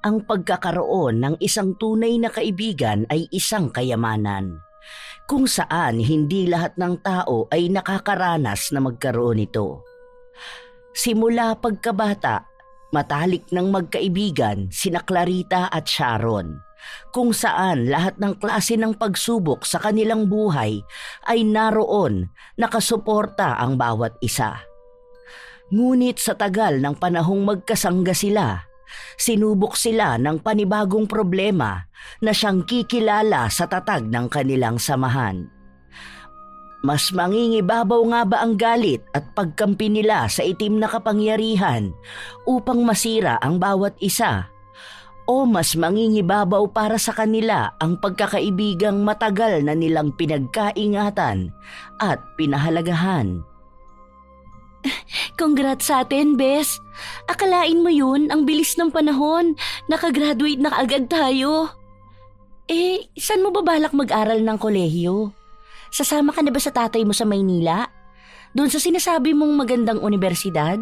Ang pagkakaroon ng isang tunay na kaibigan ay isang kayamanan, kung saan hindi lahat ng tao ay nakakaranas na magkaroon nito. Simula pagkabata, matalik ng magkaibigan sina Clarita at Sharon, kung saan lahat ng klase ng pagsubok sa kanilang buhay ay naroon, nakasuporta ang bawat isa. Ngunit sa tagal ng panahong magkasangga sila, sinubok sila ng panibagong problema na siyang kikilala sa tatag ng kanilang samahan. Mas mangingibabaw nga ba ang galit at pagkampi nila sa itim na kapangyarihan upang masira ang bawat isa? O mas mangingibabaw para sa kanila ang pagkakaibigang matagal na nilang pinagkaingatan at pinahalagahan? Congrats sa atin, Bes. Akalain mo yun, ang bilis ng panahon. Nakagraduate na kaagad tayo. Saan mo ba balak mag-aral ng kolehiyo? Sasama ka na ba sa tatay mo sa Maynila? Doon sa sinasabi mong magandang universidad?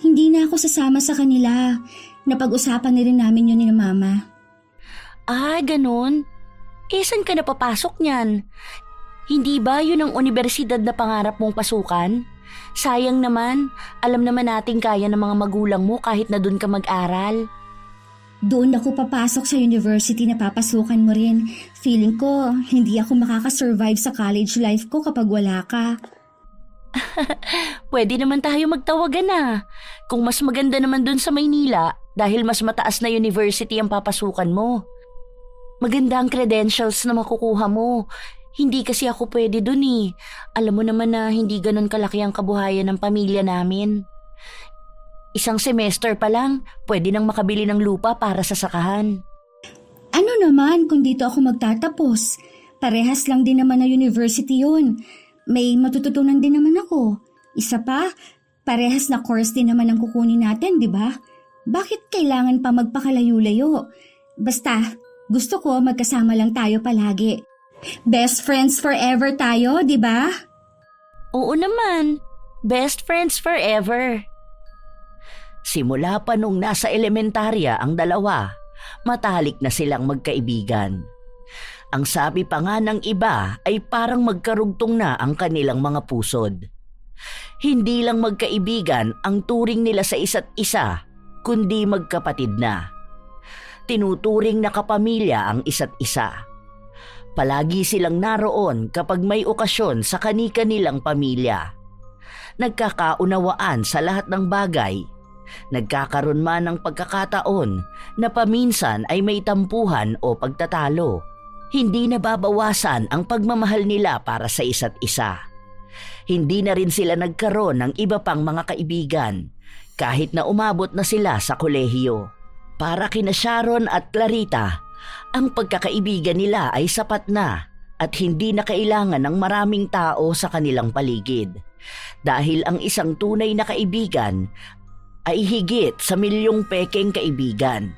Hindi na ako sasama sa kanila. Napag-usapan na rin namin yun ni Mama. Ganun? Saan ka napapasok niyan? Hindi ba yun ang universidad na pangarap mong pasukan? Sayang naman, alam naman nating kaya ng mga magulang mo kahit na doon ka mag-aral. Doon ako papasok sa university na papasukan mo rin. Feeling ko, hindi ako makakasurvive sa college life ko kapag wala ka. Pwede naman tayo magtawagan na. Kung mas maganda naman doon sa Maynila dahil mas mataas na university ang papasukan mo. Maganda ang credentials na makukuha mo. Hindi kasi ako pwede dun eh. Alam mo naman na hindi ganun kalaki ang kabuhayan ng pamilya namin. Isang semester pa lang, pwede nang makabili ng lupa para sa sakahan. Ano naman kung dito ako magtatapos? Parehas lang din naman na university yun. May matututunan din naman ako. Isa pa, parehas na course din naman ang kukunin natin, di ba? Bakit kailangan pa magpakalayo-layo? Basta, gusto ko magkasama lang tayo palagi. Best friends forever tayo, di ba? Oo naman. Best friends forever. Simula pa nung nasa elementarya ang dalawa, matalik na silang magkaibigan. Ang sabi pa nga ng iba ay parang magkarugtong na ang kanilang mga pusod. Hindi lang magkaibigan ang turing nila sa isa't isa, kundi magkapatid na. Tinuturing na kapamilya ang isa't isa. Palagi silang naroon kapag may okasyon sa kani-kanilang pamilya. Nagkakaunawaan sa lahat ng bagay. Nagkakaroon man ng pagkakataon na paminsan ay may tampuhan o pagtatalo. Hindi nababawasan ang pagmamahal nila para sa isa't isa. Hindi na rin sila nagkaroon ng iba pang mga kaibigan kahit na umabot na sila sa kolehiyo. Para kina Sharon at Clarita, ang pagkakaibigan nila ay sapat na at hindi na kailangan ng maraming tao sa kanilang paligid dahil ang isang tunay na kaibigan ay higit sa milyong pekeng kaibigan.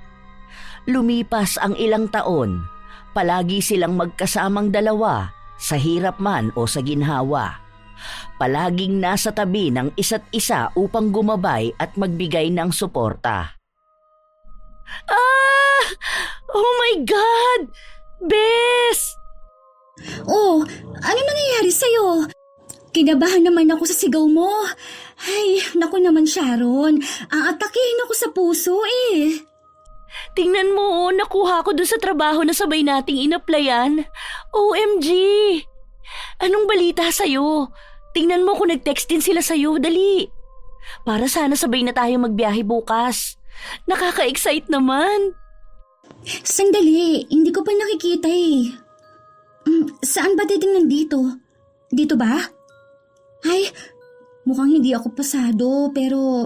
Lumipas ang ilang taon, palagi silang magkasamang dalawa sa hirap man o sa ginhawa. Palaging nasa tabi ng isa't isa upang gumabay at magbigay ng suporta. Oh my God! Bes! Oh, ano nangyayari sa'yo? Kinabahan naman ako sa sigaw mo. Ay, naku naman Sharon, aatakihin ako sa puso eh. Tingnan mo, nakuha ko dun sa trabaho na sabay nating inaplayan. OMG! Anong balita sa'yo? Tingnan mo kung nag-text din sila sa'yo, dali. Para sana sabay na tayo magbiyahe bukas. Nakaka-excite naman. Sandali, hindi ko pa nakikita eh. Saan ba titingnan dito? Dito ba? Ay, mukhang hindi ako pasado pero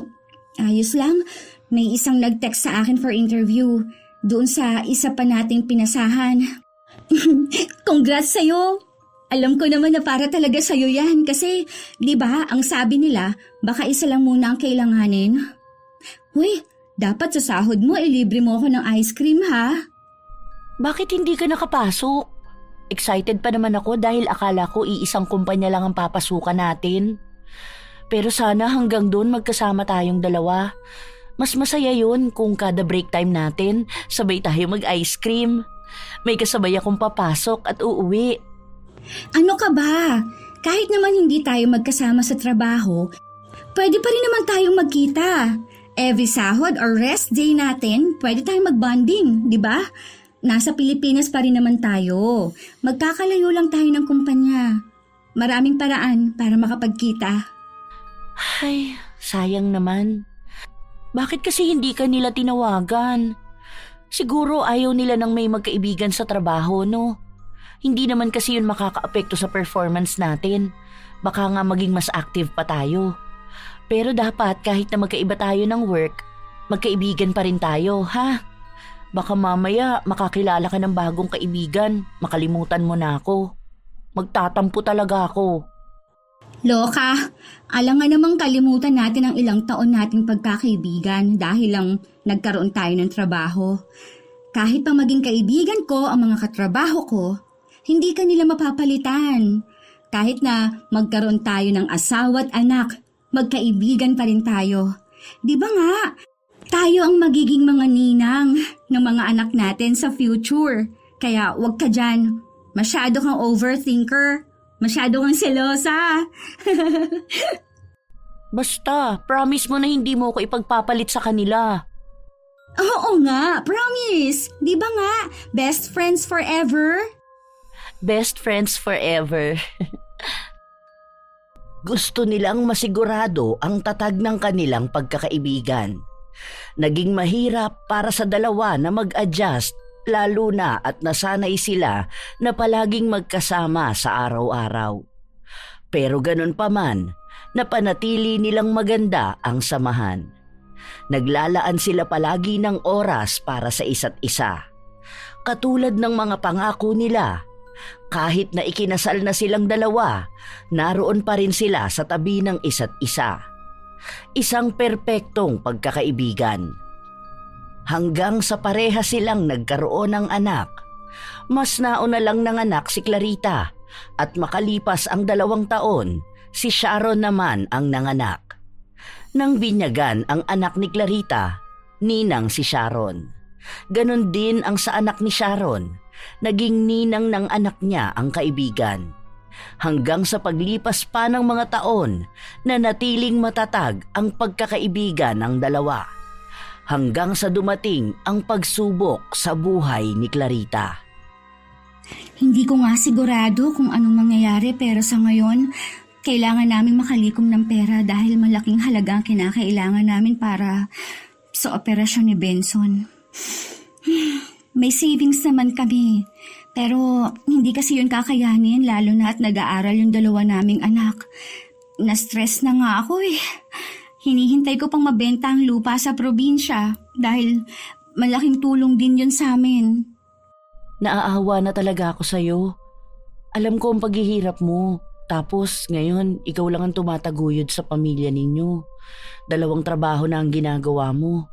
ayos lang. May isang nag-text sa akin for interview doon sa isa pa nating pinasahan. Congrats sa'yo! Alam ko naman na para talaga sa'yo yan kasi, di ba, ang sabi nila, baka isa lang muna ang kailanganin. Uy, dapat sa sahod mo, ilibre mo ako ng ice cream ha? Bakit hindi ka nakapasok? Excited pa naman ako dahil akala ko iisang kumpanya lang ang papasukan natin. Pero sana hanggang doon magkasama tayong dalawa. Mas masaya yun kung kada break time natin, sabay tayo mag-ice cream. May kasabay akong papasok at uuwi. Ano ka ba? Kahit naman hindi tayo magkasama sa trabaho, pwede pa rin naman tayong magkita. Every sahod or rest day natin, pwede tayong mag-bonding, di ba? Nasa Pilipinas pa rin naman tayo. Magkakalayo lang tayo ng kumpanya. Maraming paraan para makapagkita. Ay, sayang naman. Bakit kasi hindi ka nila tinawagan? Siguro ayaw nila ng may magkaibigan sa trabaho, no? Hindi naman kasi yun makakaapekto sa performance natin. Baka nga maging mas active pa tayo. Pero dapat kahit na magkaiba tayo ng work, magkaibigan pa rin tayo, ha? Baka mamaya makakilala ka ng bagong kaibigan, makalimutan mo na ako. Magtatampo talaga ako. Loka, alam nga namang kalimutan natin ang ilang taon nating pagkakaibigan dahil lang nagkaroon tayo ng trabaho. Kahit pa maging kaibigan ko ang mga katrabaho ko, hindi ka nila mapapalitan. Kahit na magkaroon tayo ng asawa at anak, magkaibigan pa rin tayo. Di ba nga, tayo ang magiging mga ninang ng mga anak natin sa future. Kaya wag ka dyan. Masyado kang overthinker. Masyado kang selosa. Basta, promise mo na hindi mo ko ipagpapalit sa kanila. Oo nga, promise. Di ba nga, best friends forever? Best friends forever. Gusto nilang masigurado ang tatag ng kanilang pagkakaibigan. Naging mahirap para sa dalawa na mag-adjust lalo na at nasanay sila na palaging magkasama sa araw-araw. Pero ganun pa man, napanatili nilang maganda ang samahan. Naglalaan sila palagi ng oras para sa isa't isa. Katulad ng mga pangako nila, kahit na ikinasal na silang dalawa, naroon pa rin sila sa tabi ng isa't isa. Isang perpektong pagkakaibigan. Hanggang sa pareha silang nagkaroon ng anak. Mas nauna lang nanganak si Clarita at makalipas ang 2 taon, si Sharon naman ang nanganak. Nang binyagan ang anak ni Clarita, ninang si Sharon. Ganon din ang sa anak ni Sharon, naging ninang ng anak niya ang kaibigan. Hanggang sa paglipas pa ng mga taon, nanatiling matatag ang pagkakaibigan ng dalawa. Hanggang sa dumating ang pagsubok sa buhay ni Clarita. Hindi ko nga sigurado kung anong mangyayari pero sa ngayon, kailangan namin makalikom ng pera dahil malaking halaga ang kinakailangan namin para sa operasyon ni Benson. May savings naman kami, pero hindi kasi yun kakayanin lalo na at nag-aaral yung 2 naming anak. Na-stress na nga ako eh. Hinihintay ko pang mabenta ang lupa sa probinsya dahil malaking tulong din yun sa amin. Naaawa na talaga ako sa'yo. Alam ko ang paghihirap mo. Tapos ngayon, ikaw lang ang tumataguyod sa pamilya ninyo. 2 trabaho na ang ginagawa mo.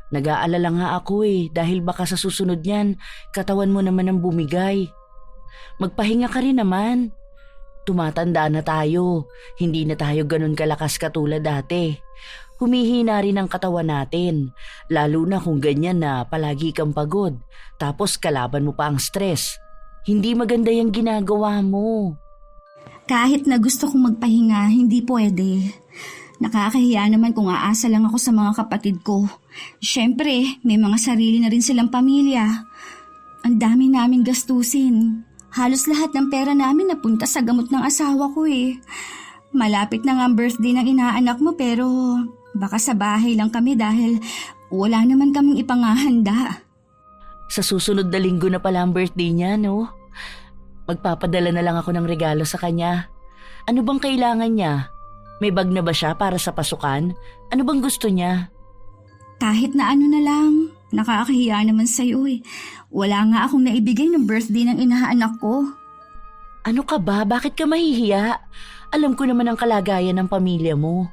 Nag-aalala nga ako dahil baka sa susunod niyan, katawan mo naman ang bumigay. Magpahinga ka rin naman. Tumatanda na tayo, hindi na tayo ganun kalakas katulad dati. Humihina rin ang katawan natin, lalo na kung ganyan na palagi kang pagod, tapos kalaban mo pa ang stress. Hindi maganda yung ginagawa mo. Kahit na gusto kong magpahinga, hindi pwede. Nakakahiya naman kung aasa lang ako sa mga kapatid ko. Siyempre, may mga sarili na rin silang pamilya. Ang dami naming gastusin. Halos lahat ng pera namin napunta sa gamot ng asawa ko eh. Malapit na nga ang birthday ng inaanak mo pero baka sa bahay lang kami dahil wala naman kaming ipangahanda. Sa susunod na linggo na pala ang birthday niya, no? Magpapadala na lang ako ng regalo sa kanya. Ano bang kailangan niya? May bag na ba siya para sa pasukan? Ano bang gusto niya? Kahit na ano na lang. Nakakahiya naman sa'yo eh. Wala nga akong naibigay ng birthday ng inaanak ko. Ano ka ba? Bakit ka mahihiya? Alam ko naman ang kalagayan ng pamilya mo.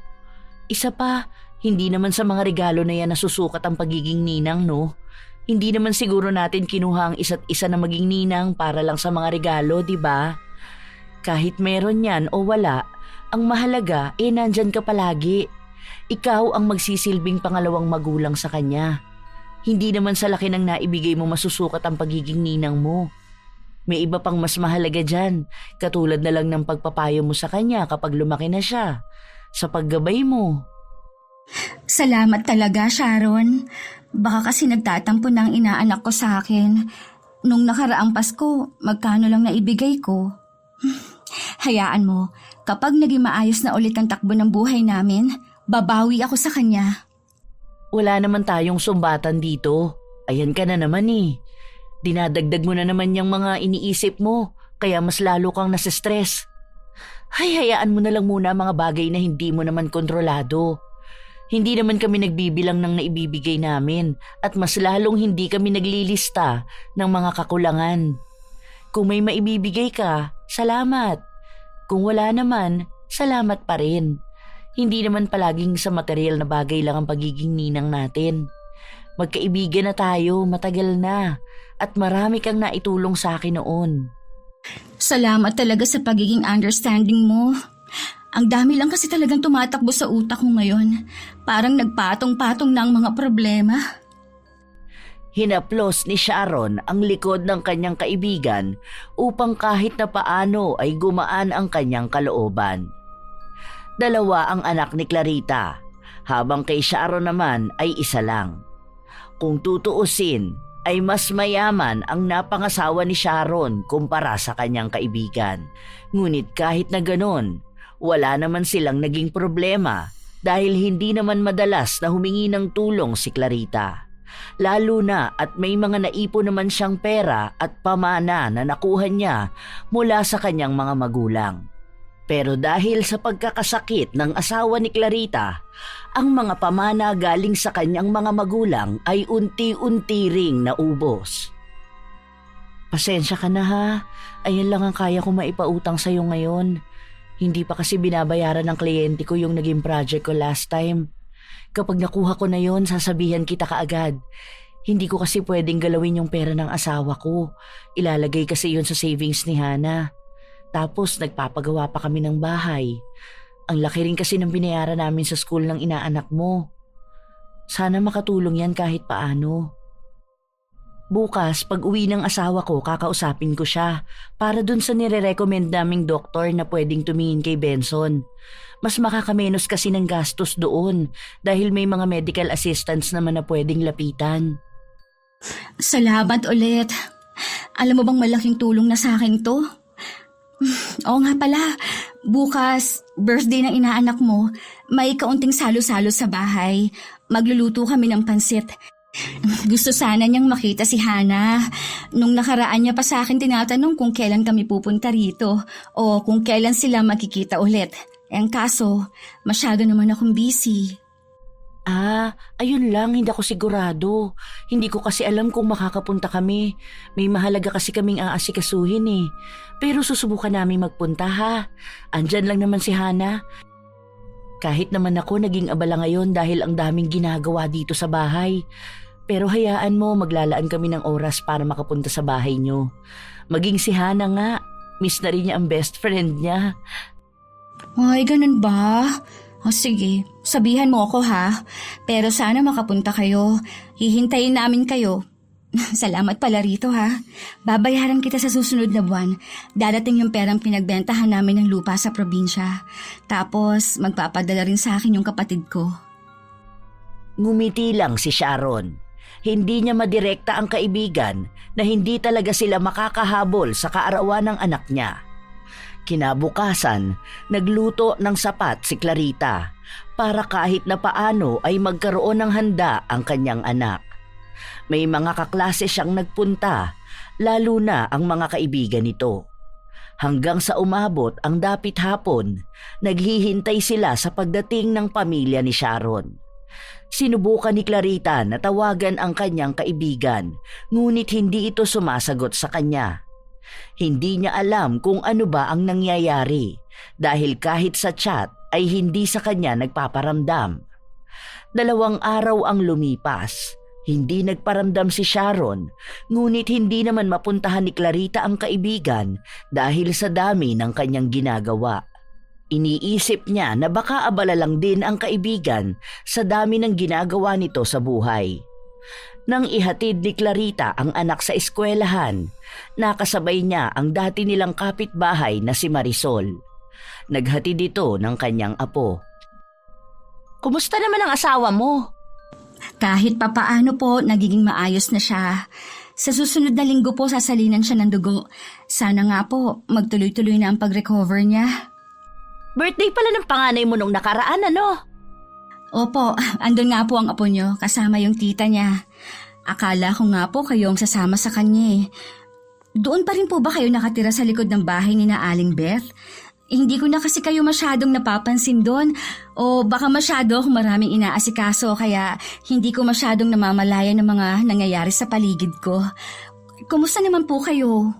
Isa pa, hindi naman sa mga regalo na yan nasusukat ang pagiging ninang, no? Hindi naman siguro natin kinuha ang isa't isa na maging ninang para lang sa mga regalo, di ba? Kahit meron yan o wala, ang mahalaga nandyan ka palagi. Ikaw ang magsisilbing pangalawang magulang sa kanya. Hindi naman sa laki ng naibigay mo masusukat ang pagiging ninang mo. May iba pang mas mahalaga dyan, katulad na lang ng pagpapayo mo sa kanya kapag lumaki na siya, sa paggabay mo. Salamat talaga, Sharon. Baka kasi nagtatampo na ang inaanak ko sa akin. Nung nakaraang Pasko, magkano lang naibigay ko? Hayaan mo, kapag naging maayos na ulit ang takbo ng buhay namin, babawi ako sa kanya. Wala naman tayong sumbatan dito. Ayan ka na naman eh. Dinadagdag mo na naman yung mga iniisip mo, kaya mas lalo kang nasistress. Hayaan mo na lang muna ang mga bagay na hindi mo naman kontrolado. Hindi naman kami nagbibilang ng naibibigay namin at mas lalong hindi kami naglilista ng mga kakulangan. Kung may maibibigay ka, salamat. Kung wala naman, salamat pa rin. Hindi naman palaging sa material na bagay lang ang pagiging ninang natin. Magkaibigan na tayo, matagal na, at marami kang naitulong sa akin noon. Salamat talaga sa pagiging understanding mo. Ang dami lang kasi talagang tumatakbo sa utak ko ngayon. Parang nagpatong-patong na ang mga problema. Hinaplos ni Sharon ang likod ng kanyang kaibigan upang kahit na paano ay gumaan ang kanyang kalooban. Dalawa ang anak ni Clarita, habang kay Sharon naman ay isa lang. Kung tutuusin, ay mas mayaman ang napangasawa ni Sharon kumpara sa kanyang kaibigan. Ngunit kahit na ganon, wala naman silang naging problema dahil hindi naman madalas na humingi ng tulong si Clarita. Lalo na at may mga naipon naman siyang pera at pamana na nakuha niya mula sa kanyang mga magulang. Pero dahil sa pagkakasakit ng asawa ni Clarita, ang mga pamana galing sa kanyang mga magulang ay unti-unti ring naubos. Pasensya ka na ha, ayan lang ang kaya ko maipautang sa'yo ngayon. Hindi pa kasi binabayaran ng kliyente ko yung naging project ko last time. Kapag nakuha ko na yon, sasabihan kita kaagad. Hindi ko kasi pwedeng galawin yung pera ng asawa ko. Ilalagay kasi yon sa savings ni Hana. Tapos nagpapagawa pa kami ng bahay. Ang laki rin kasi ng binayaran namin sa school ng inaanak mo. Sana makatulong yan kahit paano. Bukas, pag uwi ng asawa ko, kakausapin ko siya para dun sa nire-recommend naming doktor na pwedeng tumingin kay Benson. Mas makakamenos kasi ng gastos doon dahil may mga medical assistants naman na pwedeng lapitan. Salamat ulit. Alam mo bang malaking tulong na sa akin to? Oo nga pala, bukas, birthday ng inaanak mo, may kaunting salo-salo sa bahay. Magluluto kami ng pansit. Gusto sana niyang makita si Hana. Nung nakaraan niya pa sa akin tinatanong kung kailan kami pupunta rito o kung kailan sila makikita ulit. Ang kaso, masyado naman akong busy. Ayun lang, hindi ako sigurado. Hindi ko kasi alam kung makakapunta kami. May mahalaga kasi kaming aasikasuhin eh. Pero susubukan namin magpunta ha. Andyan lang naman si Hana. Kahit naman ako naging abala ngayon dahil ang daming ginagawa dito sa bahay. Pero hayaan mo, maglalaan kami ng oras para makapunta sa bahay nyo. Maging si Hana nga, miss na rin niya ang best friend niya. Ay, ganun ba? O sige, sabihan mo ako ha. Pero sana makapunta kayo. Hihintayin namin kayo. Salamat pala rito ha. Babayaran kita sa susunod na buwan. Dadating yung perang pinagbentahan namin ng lupa sa probinsya. Tapos magpapadala rin sa akin yung kapatid ko. Ngumiti lang si Sharon. Hindi niya madirekta ang kaibigan na hindi talaga sila makakahabol sa kaarawan ng anak niya. Kinabukasan, nagluto ng sapat si Clarita para kahit na paano ay magkaroon ng handa ang kanyang anak. May mga kaklase siyang nagpunta, lalo na ang mga kaibigan nito. Hanggang sa umabot ang dapit hapon, naghihintay sila sa pagdating ng pamilya ni Sharon. Sinubukan ni Clarita na tawagan ang kanyang kaibigan, ngunit hindi ito sumasagot sa kanya. Hindi niya alam kung ano ba ang nangyayari dahil kahit sa chat ay hindi sa kanya nagpaparamdam. 2 araw ang lumipas. Hindi nagparamdam si Sharon, ngunit hindi naman mapuntahan ni Clarita ang kaibigan dahil sa dami ng kanyang ginagawa. Iniisip niya na baka abala lang din ang kaibigan sa dami ng ginagawa nito sa buhay. Nang ihatid ni Clarita ang anak sa eskwelahan, nakasabay niya ang dati nilang kapitbahay na si Marisol. Naghatid ito ng kanyang apo. Kumusta naman ang asawa mo? Kahit papaano po, nagiging maayos na siya. Sa susunod na linggo po, sasalinan siya ng dugo. Sana nga po, magtuloy-tuloy na ang pag-recover niya. Birthday pala ng panganay mo nung nakaraan, ano? Opo, andun nga po ang apo niyo, kasama yung tita niya. Akala ko nga po kayong sasama sa kanya eh. Doon pa rin po ba kayo nakatira sa likod ng bahay ni na Aling Beth? Hindi ko na kasi kayo masyadong napapansin doon. O baka masyado akong maraming inaasikaso kaya hindi ko masyadong namamalaya ng mga nangyayari sa paligid ko. Kumusta naman po kayo?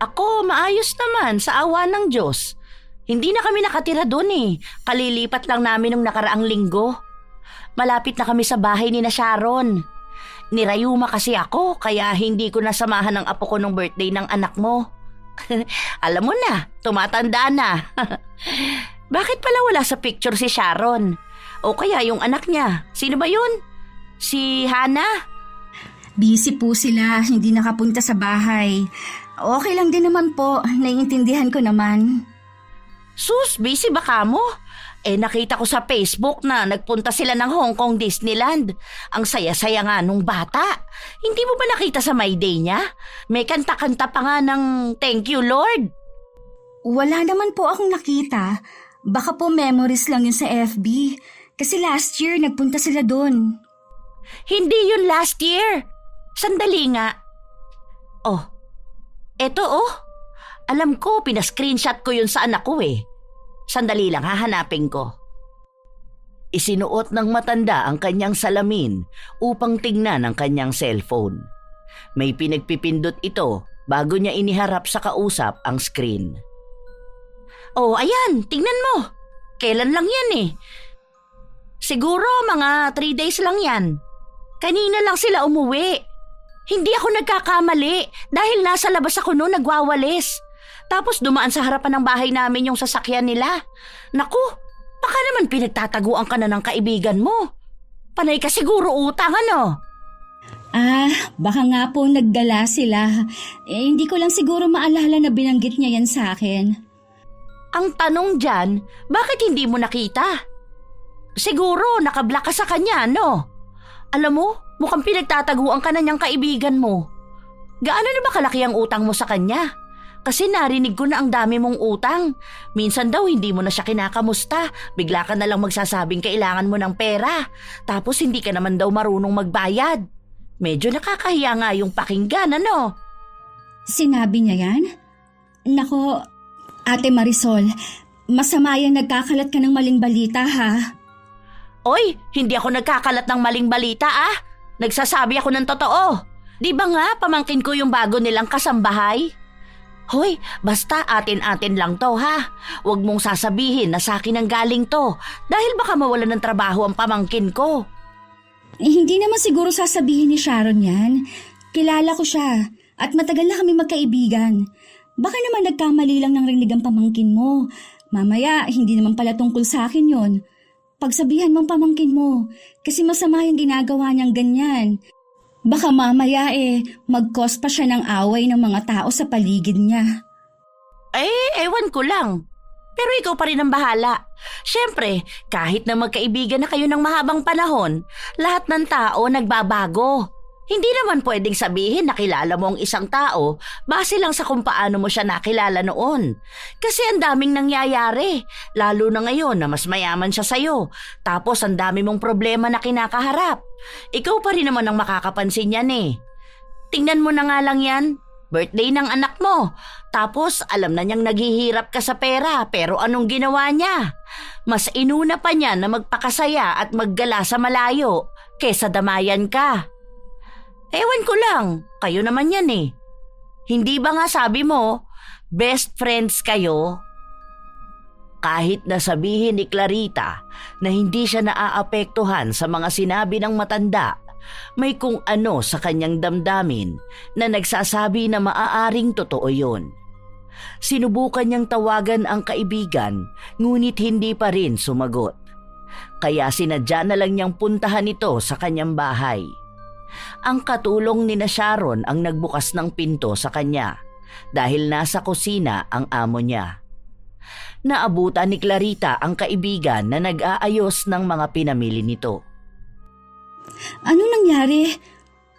Ako, maayos naman sa awa ng Diyos. Hindi na kami nakatira doon eh. Kalilipat lang namin nung nakaraang linggo. Malapit na kami sa bahay ni na Sharon. Nirayuma kasi ako kaya hindi ko nasamahan ang apo ko nung birthday ng anak mo. Alam mo na, tumatanda na. Bakit pala wala sa picture si Sharon? O kaya yung anak niya, sino ba yun? Si Hannah? Busy po sila, hindi nakapunta sa bahay. Okay lang din naman po, naiintindihan ko naman. Sus, busy ba ka mo? Nakita ko sa Facebook na nagpunta sila ng Hong Kong Disneyland. Ang saya-saya nga nung bata. Hindi mo ba nakita sa My Day niya? May kanta-kanta pa nga ng Thank You Lord. Wala naman po akong nakita. Baka po memories lang yun sa FB. Kasi last year nagpunta sila doon. Hindi yun last year. Sandali nga. Oh, eto oh. Alam ko, pinascreenshot ko yun sa anak ko eh. Sandali lang, hahanapin ko. Isinuot ng matanda ang kanyang salamin upang tingnan ang kanyang cellphone. May pinagpipindot ito bago niya iniharap sa kausap ang screen. Oh, ayan, tingnan mo. Kailan lang yan eh. Siguro mga 3 days lang yan. Kanina lang sila umuwi. Hindi ako nagkakamali dahil nasa labas ako noon nagwawalis. Tapos dumaan sa harapan ng bahay namin yung sasakyan nila. Naku, baka naman pinagtataguan ka na ng kaibigan mo. Panay ka siguro utang, ano? Baka nga po nagdala sila. Hindi ko lang siguro maalala na binanggit niya yan sa akin. Ang tanong dyan, bakit hindi mo nakita? Siguro nakablock ka sa kanya, no? Alam mo, mukhang pinagtataguan ka na niyang kaibigan mo. Gaano na ba kalaki ang utang mo sa kanya? Kasi narinig ko na ang dami mong utang. Minsan daw hindi mo na siya kinakamusta. Bigla ka na lang magsasabing kailangan mo ng pera. Tapos hindi ka naman daw marunong magbayad. Medyo nakakahiya nga yung pakinggan, ano? Sinabi niya yan? Nako, Ate Marisol, masama yan nagkakalat ka ng maling balita ha. Oy, hindi ako nagkakalat ng maling balita Nagsasabi ako ng totoo. Di ba nga pamangkin ko yung bago nilang kasambahay? Hoy, basta atin-atin lang to ha. Huwag mong sasabihin na sa akin ang galing to dahil baka mawalan ng trabaho ang pamangkin ko. Hindi naman siguro sasabihin ni Sharon yan. Kilala ko siya at matagal na kami magkaibigan. Baka naman nagkamali lang ng rinig ang pamangkin mo. Mamaya, hindi naman pala tungkol sa akin yon. Pagsabihan mong pamangkin mo kasi masama yung ginagawa niyang ganyan. Baka mamaya mag-cause pa siya ng away ng mga tao sa paligid niya. Ewan ko lang. Pero ikaw pa rin ang bahala. Siyempre, kahit na magkaibigan na kayo ng mahabang panahon, lahat ng tao nagbabago. Hindi naman pwedeng sabihin na kilala mo ang isang tao base lang sa kung paano mo siya nakilala noon. Kasi ang daming nangyayari, lalo na ngayon na mas mayaman siya sa'yo. Tapos ang dami mong problema na kinakaharap. Ikaw pa rin naman ang makakapansin yan eh. Tingnan mo na nga lang yan, birthday ng anak mo. Tapos alam na niyang naghihirap ka sa pera pero anong ginawa niya? Mas inuna pa niya na magpakasaya at maggala sa malayo kesa damayan ka. Ewan ko lang, kayo naman yan eh. Hindi ba nga sabi mo, best friends kayo? Kahit na sabihin ni Clarita na hindi siya naaapektuhan sa mga sinabi ng matanda, may kung ano sa kanyang damdamin na nagsasabi na maaaring totoo yun. Sinubukan niyang tawagan ang kaibigan, ngunit hindi pa rin sumagot. Kaya sinadya na lang niyang puntahan ito sa kanyang bahay. Ang katulong ni Sharon ang nagbukas ng pinto sa kanya dahil nasa kusina ang amo niya. Naabutan ni Clarita ang kaibigan na nag-aayos ng mga pinamili nito. Anong nangyari?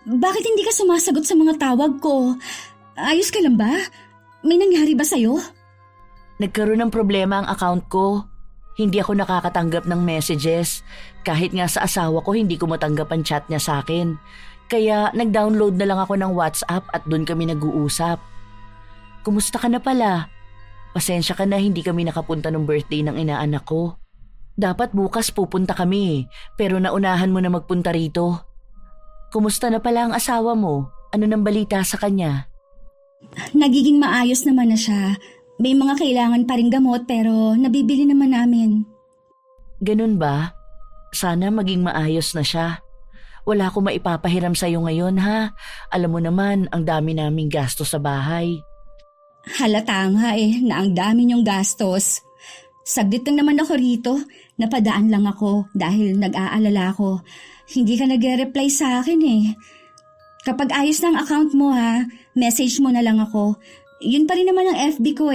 Bakit hindi ka sumasagot sa mga tawag ko? Ayos ka lang ba? May nangyari ba sa'yo? Nagkaroon ng problema ang account ko. Hindi ako nakakatanggap ng messages. Kahit nga sa asawa ko, hindi ko matanggap ang chat niya sa akin. Kaya nag-download na lang ako ng WhatsApp at doon kami nag-uusap. Kumusta ka na pala? Pasensya ka na hindi kami nakapunta ng birthday ng inaanak ko. Dapat bukas pupunta kami, pero naunahan mo na magpunta rito. Kumusta na pala ang asawa mo? Ano nang balita sa kanya? Nagiging maayos naman na siya. May mga kailangan pa ring gamot pero nabibili naman namin. Ganun ba? Sana maging maayos na siya. Wala akong maipapahiram sa'yo ngayon ha. Alam mo naman ang dami naming gasto sa bahay. Halata nga na ang dami niyong gastos. Saglit lang naman ako rito. Napadaan lang ako dahil nag-aalala ako. Hindi ka nag-reply sa akin Kapag ayos na ang account mo message mo na lang ako. Yun pa rin naman ang FB ko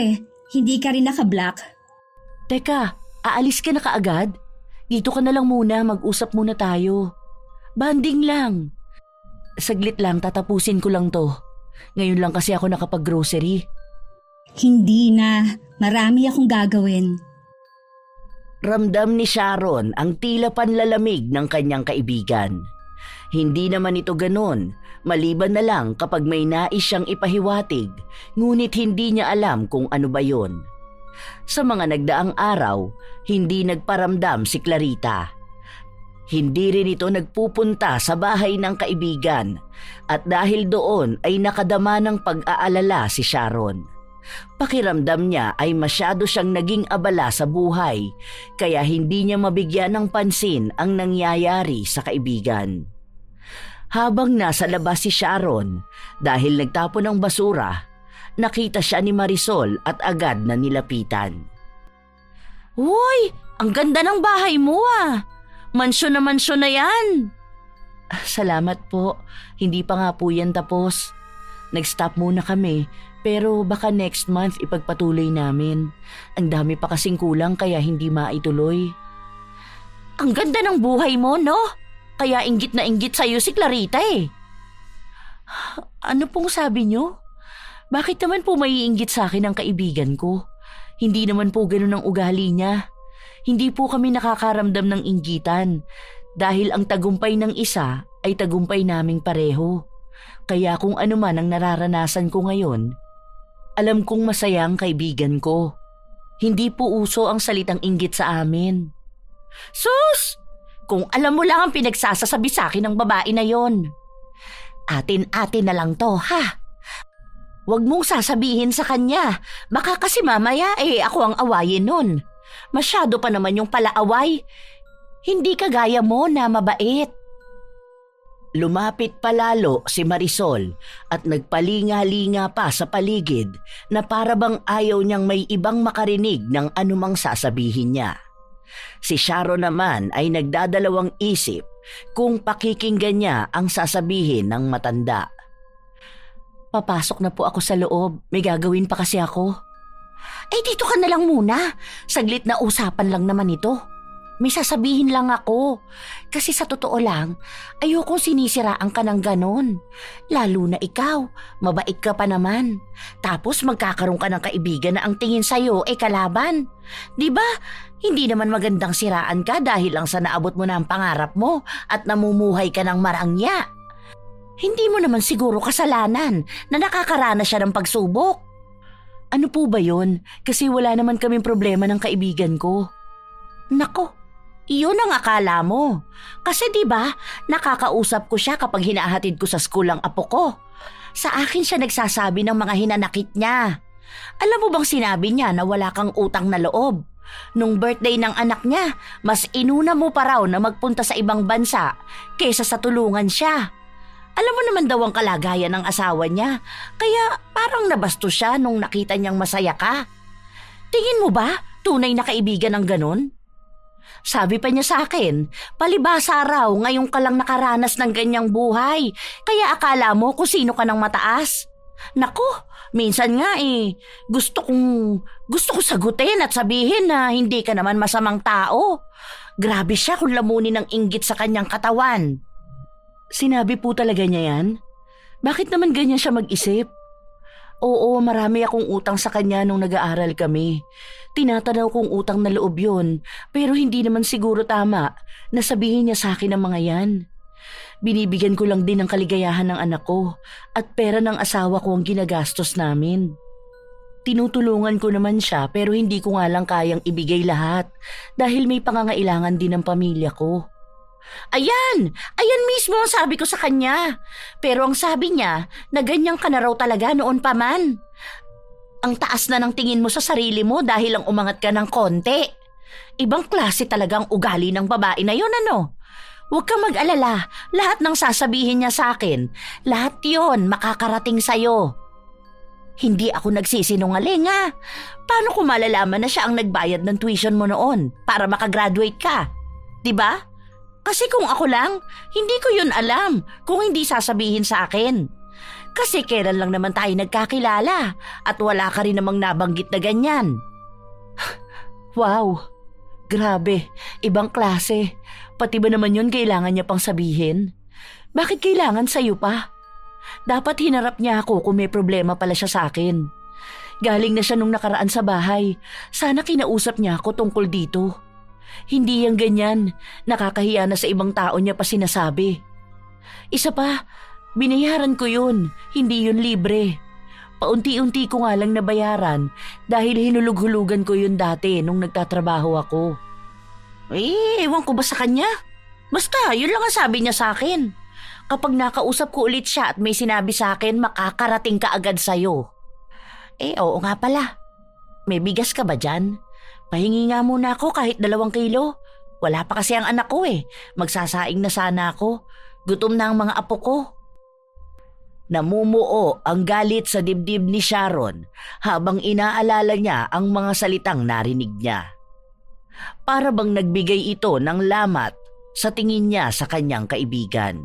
Hindi ka rin naka-block. Teka, aalis ka na kaagad? Dito ka na lang muna, mag-usap muna tayo. Banding lang. Saglit lang, tatapusin ko lang to. Ngayon lang kasi ako nakapag-grocery. Hindi na. Marami akong gagawin. Ramdam ni Sharon ang tila panlalamig ng kanyang kaibigan. Hindi naman ito ganon, maliban na lang kapag may nais siyang ipahiwatig, ngunit hindi niya alam kung ano ba yon. Sa mga nagdaang araw, hindi nagparamdam si Clarita. Hindi rin ito nagpupunta sa bahay ng kaibigan at dahil doon ay nakadama ng pag-aalala si Sharon. Pakiramdam niya ay masyado siyang naging abala sa buhay kaya hindi niya mabigyan ng pansin ang nangyayari sa kaibigan. Habang nasa labas si Sharon dahil nagtapon ng basura, nakita siya ni Marisol at agad na nilapitan. Uy, ang ganda ng bahay mo Mansyon na yan. Salamat po, hindi pa nga po yan tapos. Nag-stop muna kami pero baka next month ipagpatuloy namin. Ang dami pa kasing kulang kaya hindi maituloy. Ang ganda ng buhay mo, no? Kaya inggit na inggit sa'yo si Clarita Ano pong sabi niyo? Bakit naman po maiinggit sa akin ang kaibigan ko? Hindi naman po ganun ang ugali niya. Hindi po kami nakakaramdam ng inggitan dahil ang tagumpay ng isa ay tagumpay naming pareho. Kaya kung ano man ang nararanasan ko ngayon, alam kong masaya ang kaibigan ko. Hindi po uso ang salitang inggit sa amin. Sus! Kung alam mo lang ang pinagsasasabi sa akin ng babae na yon. Atin-atin na lang to, ha? Huwag mong sasabihin sa kanya. Baka kasi mamaya ako ang awayin nun. Masyado pa naman yung palaaway. Hindi kagaya mo na mabait. Lumapit palalo si Marisol at nagpalinga-linga pa sa paligid na para bang ayaw niyang may ibang makarinig ng anumang sasabihin niya. Si Sharon naman ay nagdadalawang isip kung pakikinggan niya ang sasabihin ng matanda. Papasok na po ako sa loob. May gagawin pa kasi ako. Dito ka na lang muna. Saglit na usapan lang naman ito. May sasabihin lang ako. Kasi sa totoo lang, ayokong sinisiraan ka ng ganon. Lalo na ikaw, mabait ka pa naman. Tapos magkakaroon ka ng kaibigan na ang tingin sa'yo kalaban. Diba? Hindi naman magandang siraan ka dahil lang sa naabot mo na ang pangarap mo at namumuhay ka ng marangya. Hindi mo naman siguro kasalanan na nakakaranas siya ng pagsubok. Ano po ba yun? Kasi wala naman kaming problema ng kaibigan ko. Nako, iyon ang akala mo. Kasi diba, nakakausap ko siya kapag hinahatid ko sa school ang apo ko. Sa akin siya nagsasabi ng mga hinanakit niya. Alam mo bang sinabi niya na wala kang utang na loob? Nung birthday ng anak niya, mas inuna mo pa raw na magpunta sa ibang bansa kaysa sa tulungan siya. Alam mo naman daw ang kalagayan ng asawa niya, kaya parang nabasto siya nung nakita niyang masaya ka. Tingin mo ba tunay na kaibigan ng ganon? Sabi pa niya sa akin, palibasa raw ngayong ka lang nakaranas ng ganyang buhay, kaya akala mo kung sino ka ng mataas. Naku, minsan nga gusto ko sagutin at sabihin na hindi ka naman masamang tao. Grabe siya kung lamunin ng inggit sa kanyang katawan. Sinabi po talaga niya yan? Bakit naman ganyan siya mag-isip? Oo, marami akong utang sa kanya nung nag-aaral kami. Tinatanaw kong utang na loob yun, pero hindi naman siguro tama na sabihin niya sa akin ang mga yan. Binibigyan ko lang din ang kaligayahan ng anak ko at pera ng asawa ko ang ginagastos namin. Tinutulungan ko naman siya pero hindi ko nga lang kayang ibigay lahat dahil may pangangailangan din ng pamilya ko. Ayan mismo ang sabi ko sa kanya. Pero ang sabi niya na ganyan ka na raw talaga noon pa man. Ang taas na ng tingin mo sa sarili mo dahil lang umangat ka ng konti. Ibang klase talagang ugali ng babae na yun, ano? Huwag kang mag-alala, lahat ng sasabihin niya sa akin, lahat yon makakarating sa'yo. Hindi ako nagsisinungaling ha. Paano ko malalaman na siya ang nagbayad ng tuition mo noon para makagraduate ka? Diba? Kasi kung ako lang, hindi ko yun alam kung hindi sasabihin sa akin. Kasi kailan lang naman tayo nagkakilala at wala ka rin namang nabanggit na ganyan. Wow, grabe, ibang klase. Pati ba naman yun kailangan niya pang sabihin? Bakit kailangan sa'yo pa? Dapat hinarap niya ako kung may problema pala siya sa akin. Galing na siya nung nakaraan sa bahay. Sana kinausap niya ako tungkol dito. Hindi yang ganyan. Nakakahiya na sa ibang tao niya pa sinasabi. Isa pa, binayaran ko yun. Hindi yun libre. Paunti-unti ko nga lang nabayaran dahil hinulug-hulugan ko yun dati nung nagtatrabaho ako. Ewan ko ba sa kanya? Basta, yun lang ang sabi niya sa akin. Kapag nakausap ko ulit siya at may sinabi sa akin, makakarating ka agad sa'yo. Oo nga pala. May bigas ka ba dyan? Pahingi nga muna ako kahit 2 kilo. Wala pa kasi ang anak ko Magsasaing na sana ako. Gutom na ang mga apo ko. Namumuo ang galit sa dibdib ni Sharon habang inaalala niya ang mga salitang narinig niya. Para bang nagbigay ito ng lamat sa tingin niya sa kanyang kaibigan.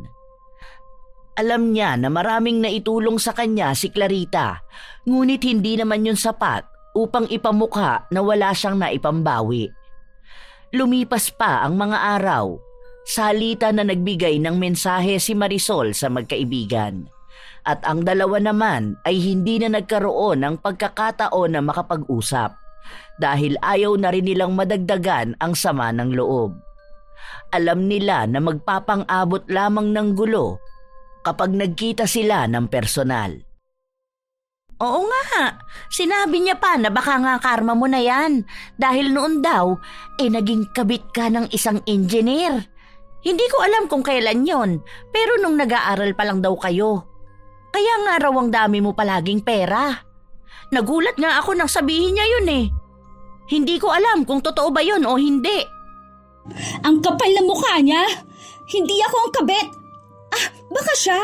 Alam niya na maraming naitulong sa kanya si Clarita, ngunit hindi naman yun sapat upang ipamukha na wala siyang naipambawi. Lumipas pa ang mga araw, salita na nagbigay ng mensahe si Marisol sa magkaibigan. At ang dalawa naman ay hindi na nagkaroon ng pagkakataon na makapag-usap dahil ayaw na rin nilang madagdagan ang sama ng loob. Alam nila na magpapang-abot lamang ng gulo kapag nagkita sila ng personal. Oo nga, sinabi niya pa na baka nga karma mo na yan dahil noon daw naging kabit ka ng isang engineer. Hindi ko alam kung kailan yon, pero nung nag-aaral pa lang daw kayo. Kaya nga raw ang dami mo palaging pera. Nagulat nga ako nang sabihin niya yun Hindi ko alam kung totoo ba yun o hindi. Ang kapal na mukha niya! Hindi ako ang kabit! Baka siya.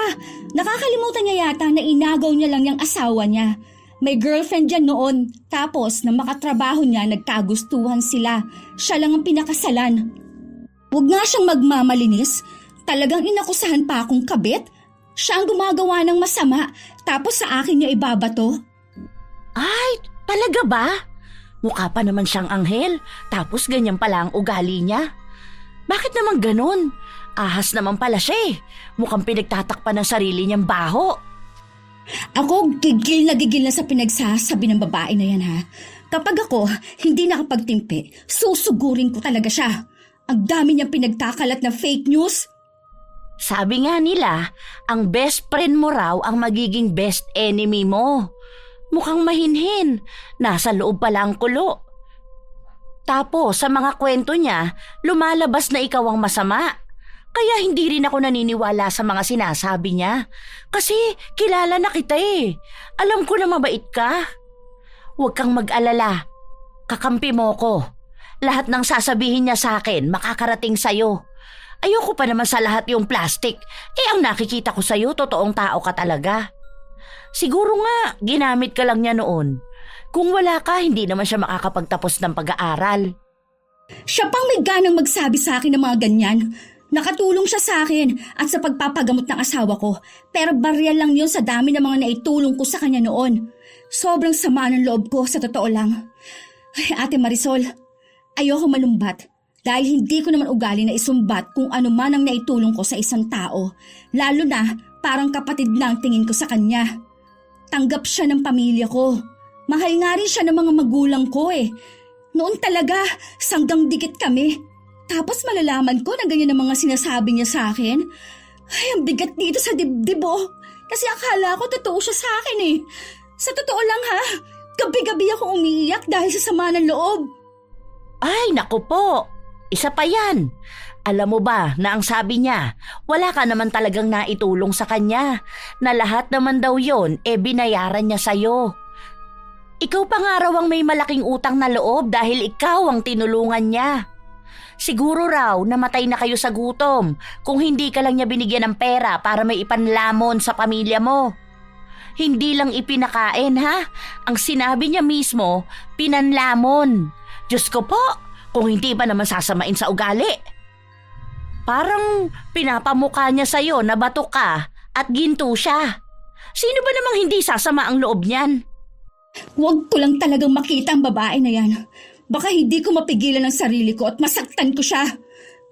Nakakalimutan niya yata na inagaw niya lang yung asawa niya. May girlfriend dyan noon. Tapos, na makatrabaho niya, nagkagustuhan sila. Siya lang ang pinakasalan. Huwag nga siyang magmamalinis. Talagang inakusahan pa akong kabit. Siya ang gumagawa ng masama. Tapos sa akin niya ibabato. Ay, talaga ba? Mukha pa naman siyang anghel. Tapos ganyan pala ang ugali niya. Bakit naman ganun? Ahas naman pala siya Mukhang pinagtatakpan ng sarili niyang baho. Ako gigil na sa pinagsasabi ng babae na yan ha. Kapag ako hindi nakapagtimpi, susugurin ko talaga siya. Ang dami niyang pinagkakalat na fake news. Sabi nga nila, ang best friend mo raw ang magiging best enemy mo. Mukhang mahinhin, nasa loob pala ang kulo. Tapos sa mga kwento niya, lumalabas na ikaw ang masama. Kaya hindi rin ako naniniwala sa mga sinasabi niya. Kasi kilala na kita Alam ko na mabait ka. Huwag kang mag-alala. Kakampi mo ko. Lahat ng sasabihin niya sa akin makakarating sa'yo. Ayoko pa naman sa lahat yung plastic. Ang nakikita ko sa'yo, totoong tao ka talaga. Siguro nga, ginamit ka lang niya noon. Kung wala ka, hindi naman siya makakapagtapos ng pag-aaral. Siya pang may ganang magsabi sa akin ng mga ganyan. Nakatulong siya sa akin at sa pagpapagamot ng asawa ko. Pero barya lang yun sa dami ng mga naitulong ko sa kanya noon. Sobrang sama ng loob ko sa totoo lang. Ay, Ate Marisol, ayoko malumbat. Dahil hindi ko naman ugali na isumbat kung ano man ang naitulong ko sa isang tao. Lalo na parang kapatid na ang tingin ko sa kanya. Tanggap siya ng pamilya ko. Mahal nga rin siya ng mga magulang ko eh. Noon talaga, sanggang dikit kami. Tapos malalaman ko na ganyan ang mga sinasabi niya sa akin. Ay, ang bigat dito sa dibdib oh. Kasi akala ko totoo siya sa akin eh. Sa totoo lang ha, gabi-gabi ako umiiyak dahil sa sama ng loob. Ay, naku po. Isa pa yan. Alam mo ba na ang sabi niya, wala ka naman talagang naitulong sa kanya. Na lahat naman daw yon, binayaran niya sa'yo. Ikaw pa nga raw ang may malaking utang na loob dahil ikaw ang tinulungan niya. Siguro raw namatay na kayo sa gutom kung hindi ka lang niya binigyan ng pera para may ipanlamon sa pamilya mo. Hindi lang ipinakain ha, ang sinabi niya mismo, pinanlamon. Diyos ko po, kung hindi pa naman sasamain sa ugali. Parang pinapamukha niya sa'yo na bato ka at ginto siya. Sino ba namang hindi sasama ang loob niyan? Huwag ko lang talagang makita ang babae na yan. Baka hindi ko mapigilan ang sarili ko at masaktan ko siya.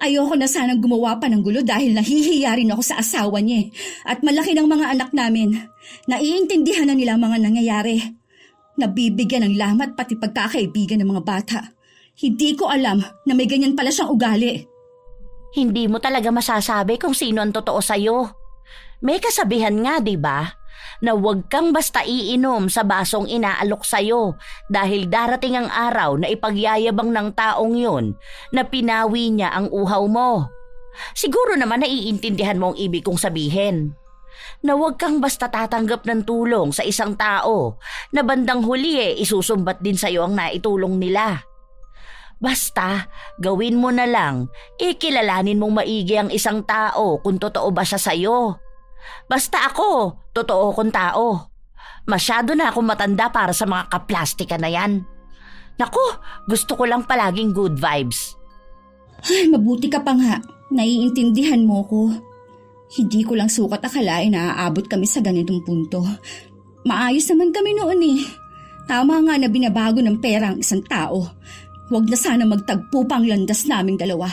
Ayoko na sanang gumawa pa ng gulo dahil nahihiya rin ako sa asawa niya. At malaki ng mga anak namin. Naiintindihan na nila ang mga nangyayari. Nabibigyan ng lamat pati pagkakaibigan ng mga bata. Hindi ko alam na may ganyan pala siyang ugali. Hindi mo talaga masasabi kung sino ang totoo sa'yo. May kasabihan nga, di ba? Na huwag kang basta iinom sa basong inaalok sa'yo dahil darating ang araw na ipagyayabang ng taong yun na pinawi niya ang uhaw mo. Siguro naman naiintindihan mo ang ibig kong sabihin. Na huwag kang basta tatanggap ng tulong sa isang tao na bandang huli isusumbat din sa'yo ang naitulong nila. Basta, gawin mo na lang, kilalanin mong maigi ang isang tao kung totoo ba siya sa'yo. Basta ako, totoo kong tao. Masyado na akong matanda para sa mga kaplastika na yan. Naku, gusto ko lang palaging good vibes. Ay, mabuti ka pa nga. Naiintindihan mo ko. Hindi ko lang sukat akalain na aabot kami sa ganitong punto. Maayos naman kami noon eh. Tama nga na binabago ng pera ang isang tao. Huwag na sana magtagpo pa ang landas naming dalawa.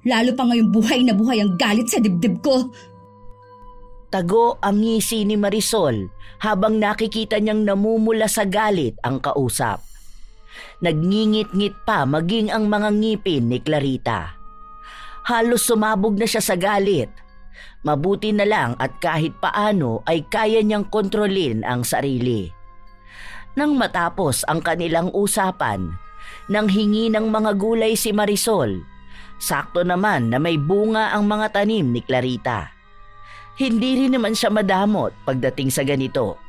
Lalo pa ngayong buhay na buhay ang galit sa dibdib ko. Tago ang ngisi ni Marisol habang nakikita niyang namumula sa galit ang kausap. Nagngingit-ngit pa maging ang mga ngipin ni Clarita. Halos sumabog na siya sa galit. Mabuti na lang at kahit paano ay kaya niyang kontrolin ang sarili. Nang matapos ang kanilang usapan, nang hingi ng mga gulay si Marisol, sakto naman na may bunga ang mga tanim ni Clarita. Hindi rin naman siya madamot pagdating sa ganito,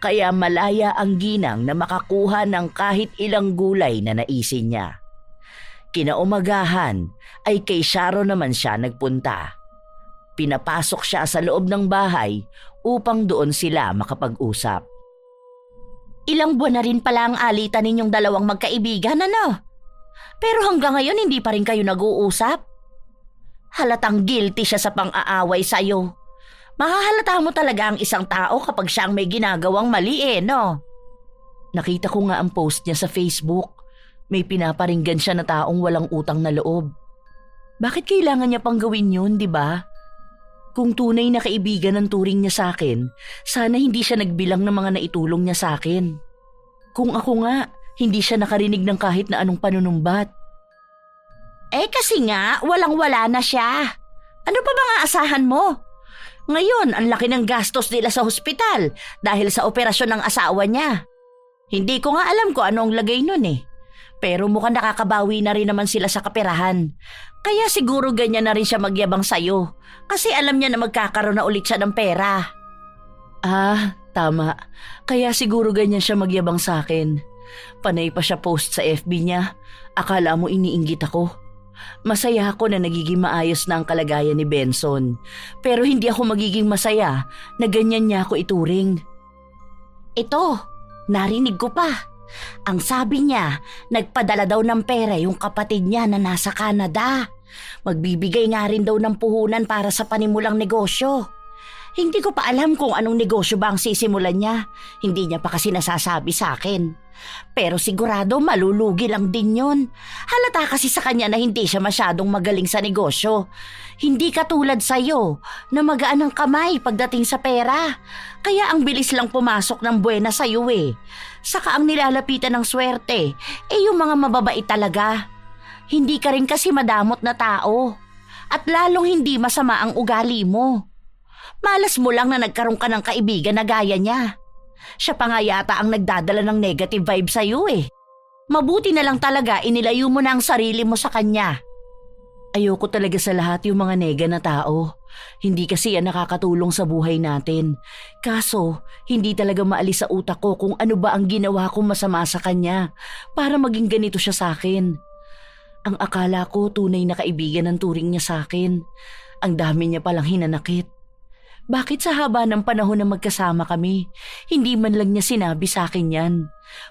kaya malaya ang ginang na makakuha ng kahit ilang gulay na naisin niya. Kinaumagahan ay kay Sharon naman siya nagpunta. Pinapasok siya sa loob ng bahay upang doon sila makapag-usap. Ilang buwan na rin pala ang alitan ninyong dalawang magkaibigan, ano? Pero hanggang ngayon hindi pa rin kayo nag-uusap? Halatang guilty siya sa pang-aaway sa'yo. Mahahalata mo talaga ang isang tao kapag siyang may ginagawang mali no? Nakita ko nga ang post niya sa Facebook. May pinaparinggan siya na taong walang utang na loob. Bakit kailangan niya pang gawin yun, di ba? Kung tunay na kaibigan ang turing niya sa akin, sana hindi siya nagbilang ng mga naitulong niya sa akin. Kung ako nga, hindi siya nakarinig ng kahit na anong panunumbat. Kasi nga, walang-wala na siya. Ano pa ba nga asahan mo? Ngayon, ang laki ng gastos nila sa hospital dahil sa operasyon ng asawa niya. Hindi ko nga alam kung ano ang lagay nun Pero mukhang nakakabawi na rin naman sila sa kaperahan. Kaya siguro ganyan na rin siya magyabang sa'yo. Kasi alam niya na magkakaroon na ulit siya ng pera. Tama. Kaya siguro ganyan siya magyabang sa akin. Panay pa siya post sa FB niya. Akala mo iniinggit ako. Masaya ako na nagiging maayos na ang kalagayan ni Benson. Pero hindi ako magiging masaya na ganyan niya ako ituring. Ito, narinig ko pa. Ang sabi niya, nagpadala daw ng pera yung kapatid niya na nasa Canada. Magbibigay nga rin daw ng puhunan para sa panimulang negosyo. Hindi ko pa alam kung anong negosyo ba ang sisimulan niya. Hindi niya pa kasi nasasabi sa akin. Pero sigurado malulugi lang din yun. Halata kasi sa kanya na hindi siya masyadong magaling sa negosyo. Hindi katulad sa'yo na magaan ang kamay pagdating sa pera. Kaya ang bilis lang pumasok ng buwena sa'yo eh. Saka ang nilalapitan ng swerte, yung mga mababait talaga. Hindi ka rin kasi madamot na tao. At lalong hindi masama ang ugali mo. Malas mo lang na nagkaroon ka ng kaibigan na gaya niya. Siya pa nga yata ang nagdadala ng negative vibe sa'yo eh. Mabuti na lang talaga inilayo mo na ang sarili mo sa kanya. Ayoko talaga sa lahat yung mga nega na tao. Hindi kasi yan nakakatulong sa buhay natin. Kaso, hindi talaga maalis sa utak ko kung ano ba ang ginawa kong masama sa kanya para maging ganito siya sa akin. Ang akala ko tunay na kaibigan ang turing niya sa akin. Ang dami niya palang hinanakit. Bakit sa haba ng panahon na magkasama kami, hindi man lang niya sinabi sa akin yan?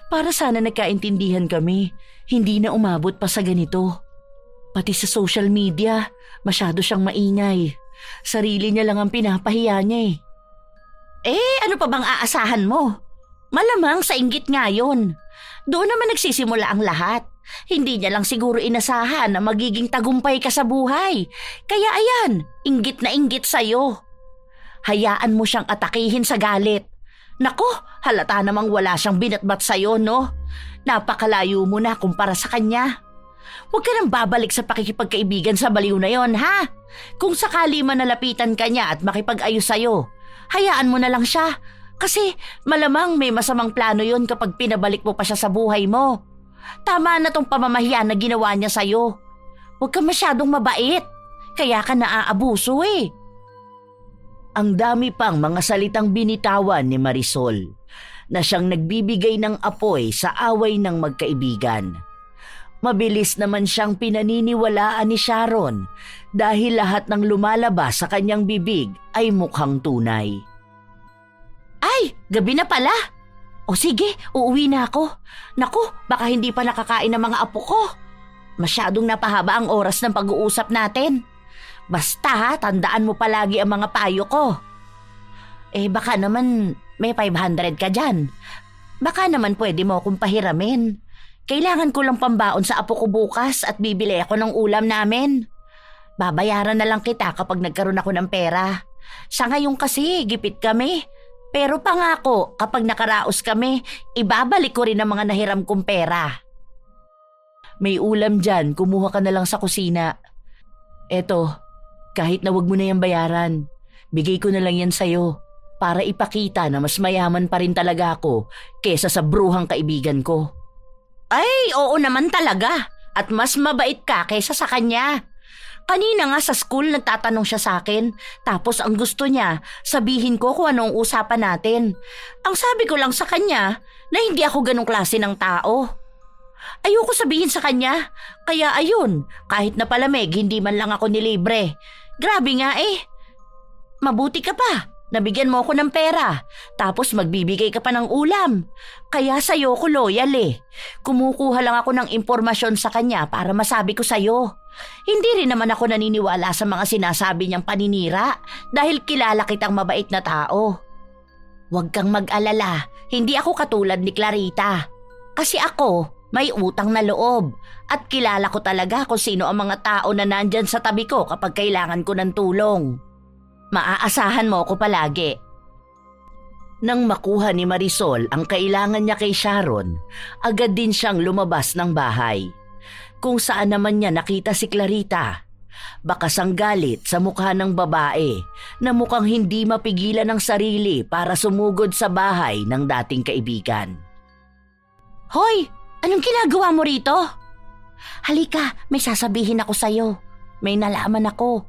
Para sana nagkaintindihan kami, hindi na umabot pa sa ganito. Pati sa social media, masyado siyang maingay. Sarili niya lang ang pinapahiya niya eh. Ano pa bang aasahan mo? Malamang sa inggit nga yun. Doon naman nagsisimula ang lahat. Hindi niya lang siguro inasahan na magiging tagumpay ka sa buhay. Kaya ayan, inggit na inggit sa'yo. Hayaan mo siyang atakihin sa galit. Nako, halata namang wala siyang binatbat sa'yo, no? Napakalayo mo na kumpara sa kanya. Huwag ka nang babalik sa pakikipagkaibigan sa baliw na yon, ha? Kung sakali man nalapitan ka niya at makipag-ayos sa'yo, hayaan mo na lang siya. Kasi malamang may masamang plano yon kapag pinabalik mo pa siya sa buhay mo. Tama na tong pamamahiya na ginawa niya sa'yo. Huwag ka masyadong mabait. Kaya ka naaabuso eh. Ang dami pang mga salitang binitawan ni Marisol na siyang nagbibigay ng apoy sa away ng magkaibigan. Mabilis naman siyang pinaniniwalaan ni Sharon dahil lahat ng lumalabas sa kanyang bibig ay mukhang tunay. Ay, gabi na pala. O sige, uuwi na ako. Naku, baka hindi pa nakakain ng mga apo ko. Masyadong napahaba ang oras ng pag-uusap natin. Basta ha, tandaan mo palagi ang mga payo ko. Baka naman may 500 ka dyan. Baka naman pwede mo akong pahiramin. Kailangan ko lang pambaon sa apo ko bukas at bibili ako ng ulam namin. Babayaran na lang kita kapag nagkaroon ako ng pera. Sa ngayon kasi, gipit kami. Pero pangako, kapag nakaraos kami, ibabalik ko rin ang mga nahiram kong pera. May ulam dyan, kumuha ka na lang sa kusina. Eto, kahit na wag mo na yung bayaran, bigay ko na lang yan sa'yo para ipakita na mas mayaman pa rin talaga ako kesa sa bruhang kaibigan ko. Ay, oo naman talaga. At mas mabait ka kaysa sa kanya. Kanina nga sa school nagtatanong siya sa akin, tapos ang gusto niya, sabihin ko kung anong usapan natin. Ang sabi ko lang sa kanya na hindi ako ganong klase ng tao. Ayoko sabihin sa kanya, kaya ayun, kahit na palamig hindi man lang ako nilibre. Grabe nga eh. Mabuti ka pa, nabigyan mo ako ng pera, tapos magbibigay ka pa ng ulam. Kaya sa'yo ko loyal eh. Kumukuha lang ako ng impormasyon sa kanya para masabi ko sa'yo. Hindi rin naman ako naniniwala sa mga sinasabi niyang paninira dahil kilala kitang mabait na tao. Huwag kang mag-alala, hindi ako katulad ni Clarita. Kasi ako, may utang na loob at kilala ko talaga kung sino ang mga tao na nandyan sa tabi ko kapag kailangan ko ng tulong. Maaasahan mo ako palagi. Nang makuha ni Marisol ang kailangan niya kay Sharon, agad din siyang lumabas ng bahay. Kung saan naman niya nakita si Clarita, bakas ang galit sa mukha ng babae na mukhang hindi mapigilan ng sarili para sumugod sa bahay ng dating kaibigan. Hoy! Anong ginagawa mo rito? Halika, may sasabihin ako sa'yo. May nalaman ako.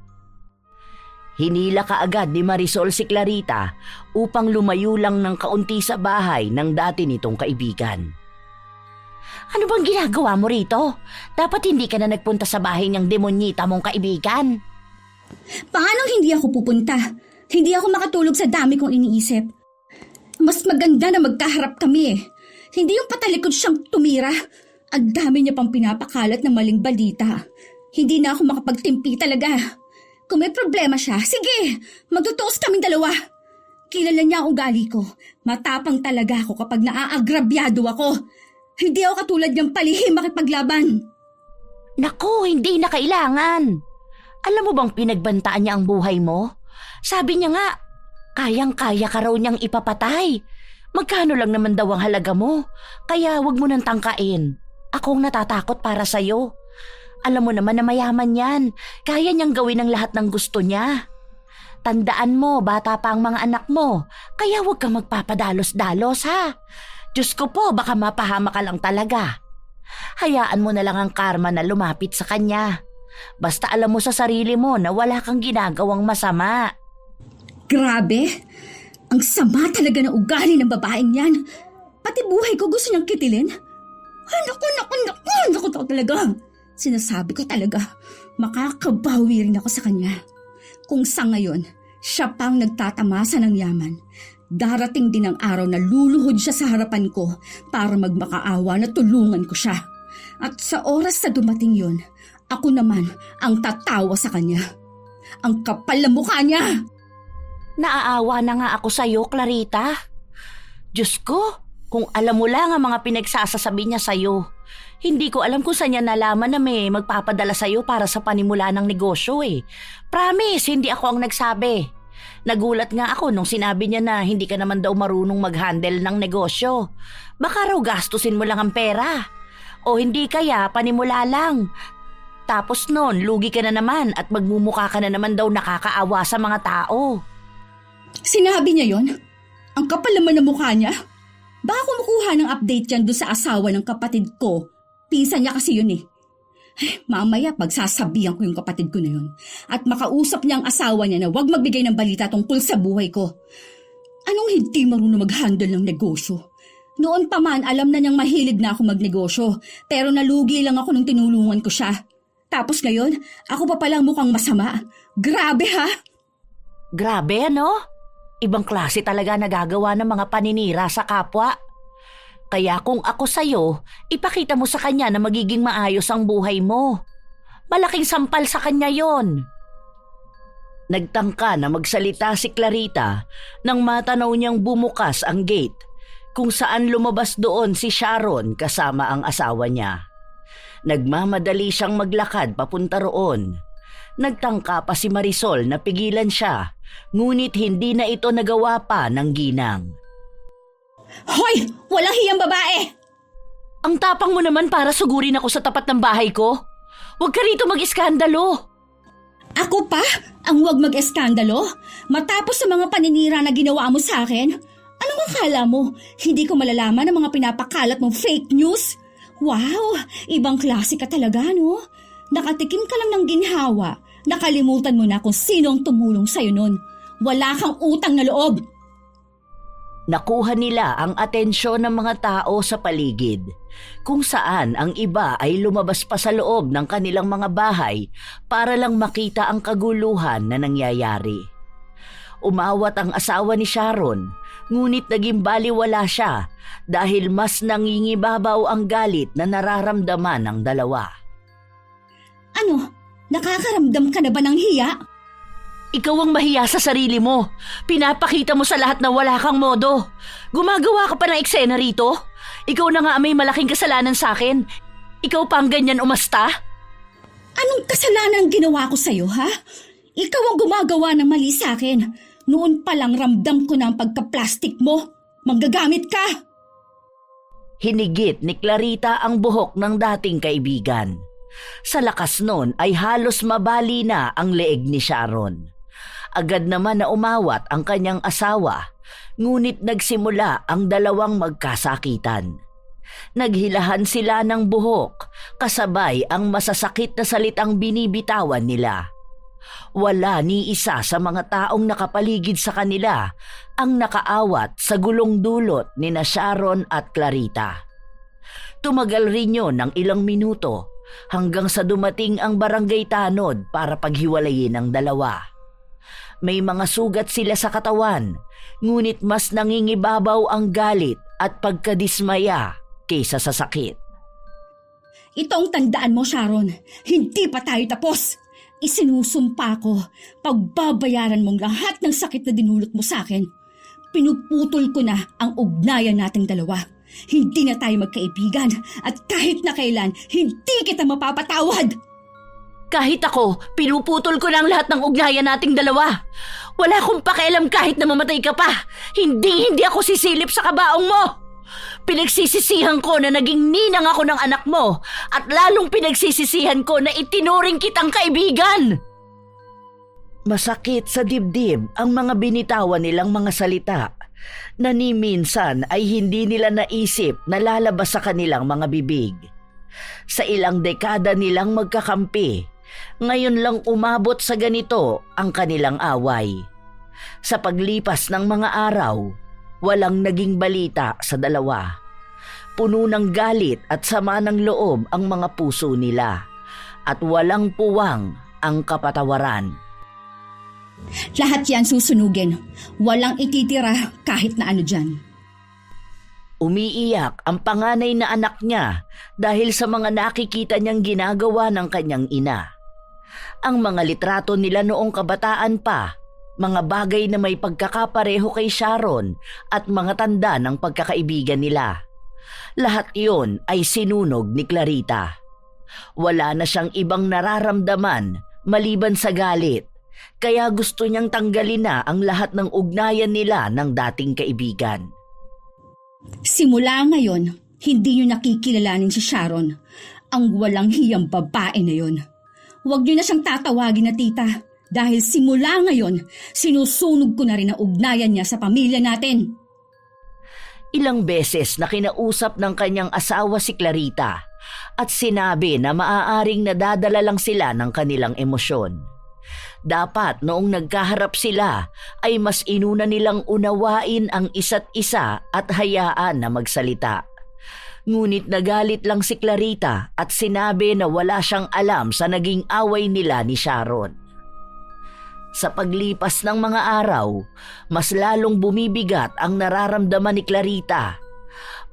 Hinila kaagad ni Marisol si Clarita upang lumayo lang ng kaunti sa bahay ng dati nitong kaibigan. Ano bang ginagawa mo rito? Dapat hindi ka na nagpunta sa bahay niyang demonyita mong kaibigan. Paano hindi ako pupunta? Hindi ako makatulog sa dami kong iniisip. Mas maganda na magkaharap kami eh. Hindi yung patalikod siyang tumira. Ang dami niya pang pinapakalat ng maling balita. Hindi na ako makapagtimpi talaga. Kung may problema siya, sige, magtutuos kaming dalawa. Kilala niya ang ugali ko. Matapang talaga ako kapag naaagrabyado ako. Hindi ako katulad niyang palihim makipaglaban. Naku, hindi na kailangan. Alam mo bang pinagbantaan niya ang buhay mo? Sabi niya nga, kayang-kaya ka raw niyang ipapatay. Magkano lang naman daw ang halaga mo? Kaya wag mo nang tangkain. Ako ang natatakot para sa'yo. Alam mo naman na mayaman yan. Kaya niyang gawin ang lahat ng gusto niya. Tandaan mo, bata pa ang mga anak mo. Kaya huwag kang magpapadalos-dalos ha. Diyos ko po, baka mapahama ka lang talaga. Hayaan mo na lang ang karma na lumapit sa kanya. Basta alam mo sa sarili mo na wala kang ginagawang masama. Grabe! Ang sama talaga ng ugali ng babaeng yan. Pati buhay ko gusto niyang kitilin. Ay, naku talaga. Sinasabi ko talaga, makakabawi rin ako sa kanya. Kung sa ngayon, siya pang nagtatamasa ng yaman. Darating din ang araw na luluhod siya sa harapan ko para magmakaawa na tulungan ko siya. At sa oras na dumating yon, ako naman ang tatawa sa kanya. Ang kapal na mukha niya! Naaawa na nga ako sa'yo, Clarita. Diyos ko, kung alam mo lang ang mga pinagsasasabi niya sa'yo. Hindi ko alam kung saan niya nalaman na may magpapadala sa'yo para sa panimula ng negosyo eh. Promise, hindi ako ang nagsabi. Nagulat nga ako nung sinabi niya na hindi ka naman daw marunong mag-handle ng negosyo. Baka raw gastusin mo lang ang pera. O hindi kaya panimula lang. Tapos nun, lugi ka na naman at magmumukha ka na naman daw nakakaawa sa mga tao. Sinabi niya yon? Ang kapal naman ng mukha niya. Baka kumukuha ng update yan doon sa asawa ng kapatid ko. Pinsan niya kasi yun eh. Mamaya pagsasabihan ko yung kapatid ko na yun. At makausap niya ang asawa niya na huwag magbigay ng balita tungkol sa buhay ko. Anong hindi marunong mag-handle ng negosyo? Noon pa man alam na niyang mahilig na ako magnegosyo. Pero nalugi lang ako nung tinulungan ko siya. Tapos ngayon, ako pa palang mukhang masama. Grabe ha? Grabe ano? Ibang klase talaga nagagawa ng mga paninira sa kapwa. Kaya kung ako sa'yo, ipakita mo sa kanya na magiging maayos ang buhay mo. Malaking sampal sa kanya yon. Nagtangka na magsalita si Clarita nang matanaw niyang bumukas ang gate kung saan lumabas doon si Sharon kasama ang asawa niya. Nagmamadali siyang maglakad papunta roon. Nagtangka pa si Marisol na pigilan siya, ngunit hindi na ito nagawa pa ng ginang. Hoy! Walang hiyang babae! Ang tapang mo naman para sugurin ako sa tapat ng bahay ko. Huwag ka rito mag-iskandalo. Ako pa? Ang huwag mag-eskandalo? Matapos sa mga paninira na ginawa mo sa akin? Anong akala mo? Hindi ko malalaman ang mga pinapakalat mong fake news? Wow! Ibang klase ka talaga, no? Nakatikim ka lang ng ginhawa. Nakalimutan mo na kung sino ang tumulong sa'yo nun. Wala kang utang na loob. Nakuha nila ang atensyon ng mga tao sa paligid, kung saan ang iba ay lumabas pa sa loob ng kanilang mga bahay para lang makita ang kaguluhan na nangyayari. Umawat ang asawa ni Sharon, ngunit naging baliwala siya dahil mas nangingibabaw ang galit na nararamdaman ng dalawa. Ano? Nakakaramdam ka na ba ng hiya? Ikaw ang mahiya sa sarili mo. Pinapakita mo sa lahat na wala kang modo. Gumagawa ka pa ng eksena rito? Ikaw na nga may malaking kasalanan sa akin. Ikaw pa ang ganyan umasta? Anong kasalanan ang ginawa ko sa'yo, ha? Ikaw ang gumagawa ng mali sa akin. Noon pa lang ramdam ko na ang pagka-plastic mo. Manggagamit ka! Hinigit ni Clarita ang buhok ng dating kaibigan. Sa lakas nun ay halos mabali na ang leeg ni Sharon. Agad naman na umawat ang kanyang asawa, ngunit nagsimula ang dalawang magkasakitan. Naghilahan sila ng buhok, kasabay ang masasakit na salitang binibitawan nila. Wala ni isa sa mga taong nakapaligid sa kanila ang nakaawat sa gulong dulot ni na Sharon at Clarita. Tumagal rin yon ng ilang minuto hanggang sa dumating ang barangay tanod para paghiwalayin ang dalawa. May mga sugat sila sa katawan, ngunit mas nangingibabaw ang galit at pagkadismaya kaysa sa sakit. Ito ang tandaan mo, Sharon. Hindi pa tayo tapos. Isinusumpa ko, pagbabayaran mong lahat ng sakit na dinulot mo sa akin. Pinuputol ko na ang ugnayan nating dalawa. Hindi na tayo magkaibigan at kahit na kailan, hindi kita mapapatawad. Kahit ako, pinuputol ko na ang lahat ng ugnayan nating dalawa. Wala akong pakialam kahit na mamatay ka pa. Hindi ako sisilip sa kabaong mo. Pinagsisisihan ko na naging ninang ako ng anak mo at lalong pinagsisisihan ko na itinuring kitang kaibigan. Masakit sa dibdib ang mga binitawan nilang mga salita na ni minsan ay hindi nila naisip na lalabas sa kanilang mga bibig. Sa ilang dekada nilang magkakampi, ngayon lang umabot sa ganito ang kanilang away. Sa paglipas ng mga araw, walang naging balita sa dalawa. Puno ng galit at sama ng loob ang mga puso nila at walang puwang ang kapatawaran. Lahat yan susunugin. Walang ititira kahit na ano dyan. Umiiyak ang panganay na anak niya dahil sa mga nakikita niyang ginagawa ng kanyang ina. Ang mga litrato nila noong kabataan pa, mga bagay na may pagkakapareho kay Sharon at mga tanda ng pagkakaibigan nila. Lahat iyon ay sinunog ni Clarita. Wala na siyang ibang nararamdaman maliban sa galit, kaya gusto niyang tanggalin na ang lahat ng ugnayan nila ng dating kaibigan. Simula ngayon, hindi niyo nakikilalanin si Sharon, ang walang hiyang babae na yon. Huwag niyo na siyang tatawagin na tita dahil simula ngayon, sinusunog ko na rin ang ugnayan niya sa pamilya natin. Ilang beses na kinausap ng kanyang asawa si Clarita at sinabi na maaaring nadadala lang sila ng kanilang emosyon. Dapat noong nagkaharap sila ay mas inuna nilang unawain ang isa't isa at hayaan na magsalita. Ngunit nagalit lang si Clarita at sinabi na wala siyang alam sa naging away nila ni Sharon. Sa paglipas ng mga araw, mas lalong bumibigat ang nararamdaman ni Clarita.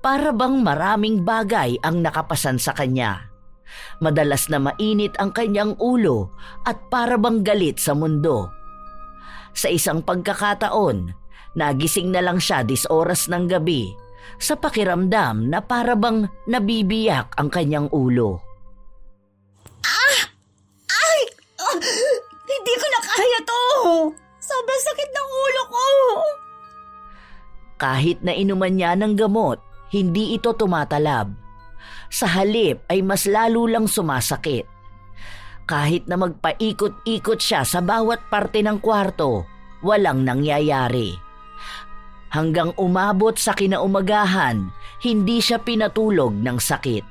Para bang maraming bagay ang nakapasan sa kanya. Madalas na mainit ang kanyang ulo at para bang galit sa mundo. Sa isang pagkakataon, nagising na lang siya 10 oras ng gabi sa pakiramdam na para bang nabibiyak ang kanyang ulo. Hindi ko na kaya to! Sobrang sakit ng ulo ko! Kahit na inuman niya ng gamot, hindi ito tumatalab. Sa halip ay mas lalo lang sumasakit. Kahit na magpaikot-ikot siya sa bawat parte ng kwarto, walang nangyayari. Hanggang umabot sa kinaumagahan, hindi siya pinatulog ng sakit.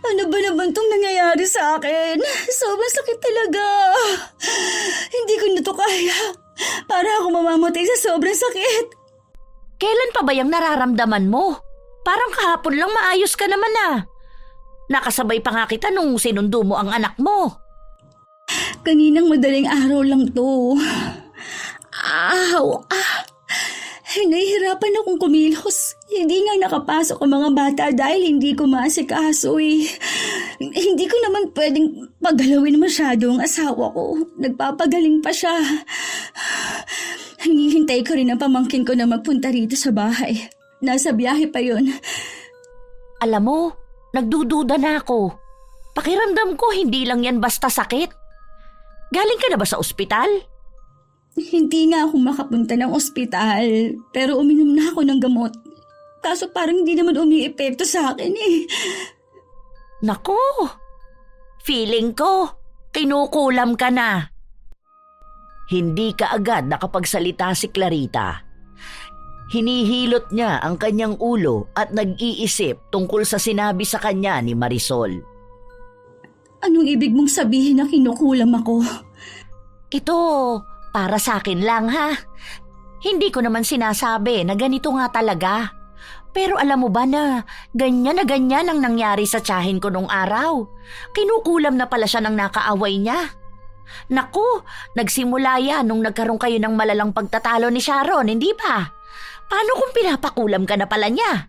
Ano ba naman itong nangyayari sa akin? Sobrang sakit talaga. Hindi ko na to kaya. Para ako mamamatay sa sobrang sakit. Kailan pa ba yung nararamdaman mo? Parang kahapon lang maayos ka naman ah. Nakasabay pa nga kita nung sinundo mo ang anak mo. Kaninang madaling araw lang to. Nahihirapan akong kumilos. Hindi nga nakapasok ang mga bata dahil hindi ko maasikaso eh. Hindi ko naman pwedeng paggalawin masyado ang asawa ko. Nagpapagaling pa siya. Hinihintay ko rin ang pamangkin ko na magpunta rito sa bahay. Nasa biyahe pa yun. Alam mo, nagdududa na ako. Pakiramdam ko hindi lang yan basta sakit. Galing ka na ba sa ospital? Hindi nga ako makapunta ng ospital, pero uminom na ako ng gamot. Kaso parang hindi naman umiepekto sa akin eh. Naku, feeling ko, kinukulam ka na. Hindi kaagad nakapagsalita si Clarita. Hinihilot niya ang kanyang ulo at nag-iisip tungkol sa sinabi sa kanya ni Marisol. Anong ibig mong sabihin na kinukulam ako? Ito, para sa akin lang ha. Hindi ko naman sinasabi na ganito nga talaga. Pero alam mo ba na ganyan ang nangyari sa tiyahin ko nung araw? Kinukulam na pala siya ng nakaaway niya. Naku, nagsimula yan nung nagkaroon kayo ng malalang pagtatalo ni Sharon, hindi ba? Paano kung pinapakulam ka na pala niya?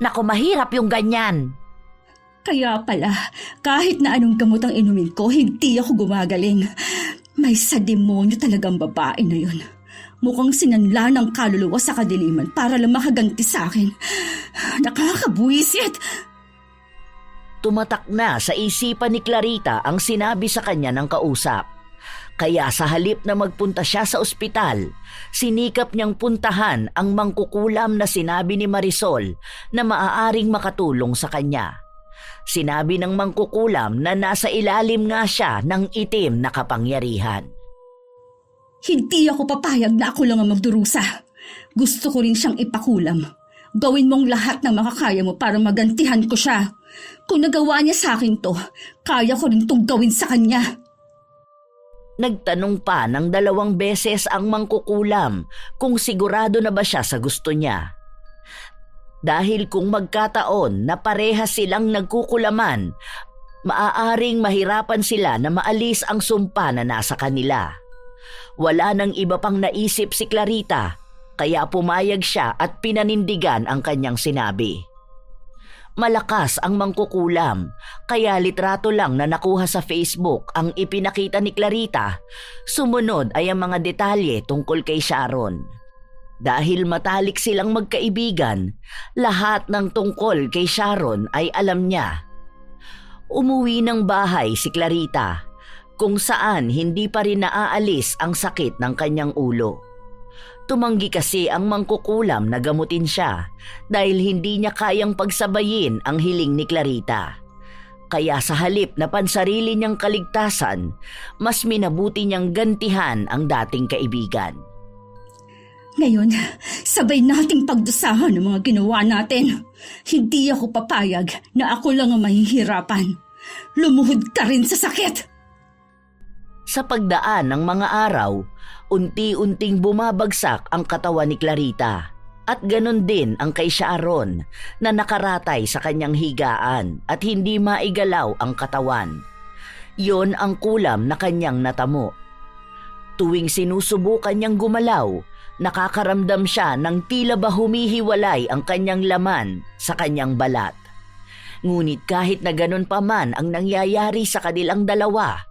Naku, mahirap yung ganyan. Kaya pala, kahit na anong gamot ang inumin ko, hindi ako gumagaling. May sademonyo talagang babae na yun. Mukhang sinanla ng kaluluwa sa kadiliman para lang makaganti sa akin. Nakakabuwisit! Tumatak na sa isipan ni Clarita ang sinabi sa kanya ng kausap. Kaya sa halip na magpunta siya sa ospital, sinikap niyang puntahan ang mangkukulam na sinabi ni Marisol na maaaring makatulong sa kanya. Sinabi ng mangkukulam na nasa ilalim nga siya ng itim na kapangyarihan. Hindi ako papayag na ako lang ang magdurusa. Gusto ko rin siyang ipakulam. Gawin mong lahat ng makakaya mo para magantihan ko siya. Kung nagawa niya sa akin to, kaya ko rin itong gawin sa kanya. Nagtanong pa ng 2 beses ang mangkukulam kung sigurado na ba siya sa gusto niya. Dahil kung magkataon na parehas silang nagkukulaman, maaaring mahirapan sila na maalis ang sumpa na nasa kanila. Wala nang iba pang naisip si Clarita, kaya pumayag siya at pinanindigan ang kanyang sinabi. Malakas ang mangkukulam, kaya litrato lang na nakuha sa Facebook ang ipinakita ni Clarita. Sumunod ay ang mga detalye tungkol kay Sharon. Dahil matalik silang magkaibigan, lahat ng tungkol kay Sharon ay alam niya. Umuwi ng bahay si Clarita, kung saan hindi pa rin naaalis ang sakit ng kanyang ulo. Tumanggi kasi ang mangkukulam na gamutin siya dahil hindi niya kayang pagsabayin ang hiling ni Clarita. Kaya sa halip na pansarili niyang kaligtasan, mas minabuti niyang gantihan ang dating kaibigan. Ngayon, sabay nating pagdusahan ng mga ginawa natin. Hindi ako papayag na ako lang ang mahihirapan. Lumuhod ka rin sa sakit! Sa pagdaan ng mga araw, unti-unting bumabagsak ang katawan ni Clarita at ganon din ang kay Sharon na nakaratay sa kanyang higaan at hindi maigalaw ang katawan. Yon ang kulam na kanyang natamo. Tuwing sinusubukan niyang gumalaw, nakakaramdam siya ng tila ba humihiwalay ang kanyang laman sa kanyang balat. Ngunit kahit na ganon pa man ang nangyayari sa kanilang dalawa,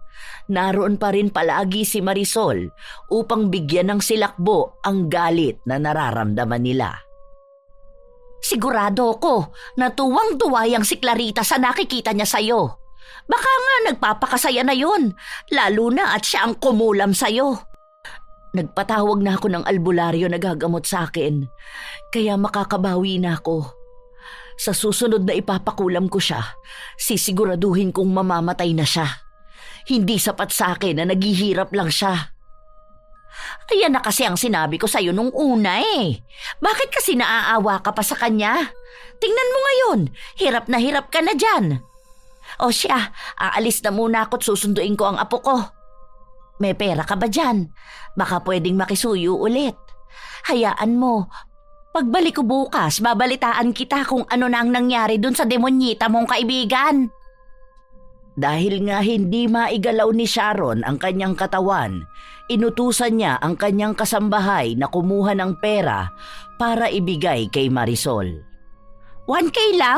naroon pa rin palagi si Marisol upang bigyan ng silakbo ang galit na nararamdaman nila. Sigurado ko na tuwang-tuwa yang si Clarita sa nakikita niya sa'yo. Baka nga nagpapakasaya na yun, lalo na at siya ang kumulam sa'yo. Nagpatawag na ako ng albularyo na gagamot sa akin, kaya makakabawi na ako. Sa susunod na ipapakulam ko siya, sisiguraduhin kong mamamatay na siya. Hindi sapat sa akin na naghihirap lang siya. Ayan na kasi ang sinabi ko sa'yo nung una eh. Bakit kasi naaawa ka pa sa kanya? Tingnan mo ngayon, hirap ka na dyan. O siya, aalis na muna ako at susunduin ko ang apo ko. May pera ka ba dyan? Baka pwedeng makisuyo ulit. Hayaan mo, pagbalik ko bukas, babalitaan kita kung ano na ang nangyari dun sa demonyita mong kaibigan. Dahil nga hindi maigalaw ni Sharon ang kanyang katawan, inutusan niya ang kanyang kasambahay na kumuha ng pera para ibigay kay Marisol. 1K lang?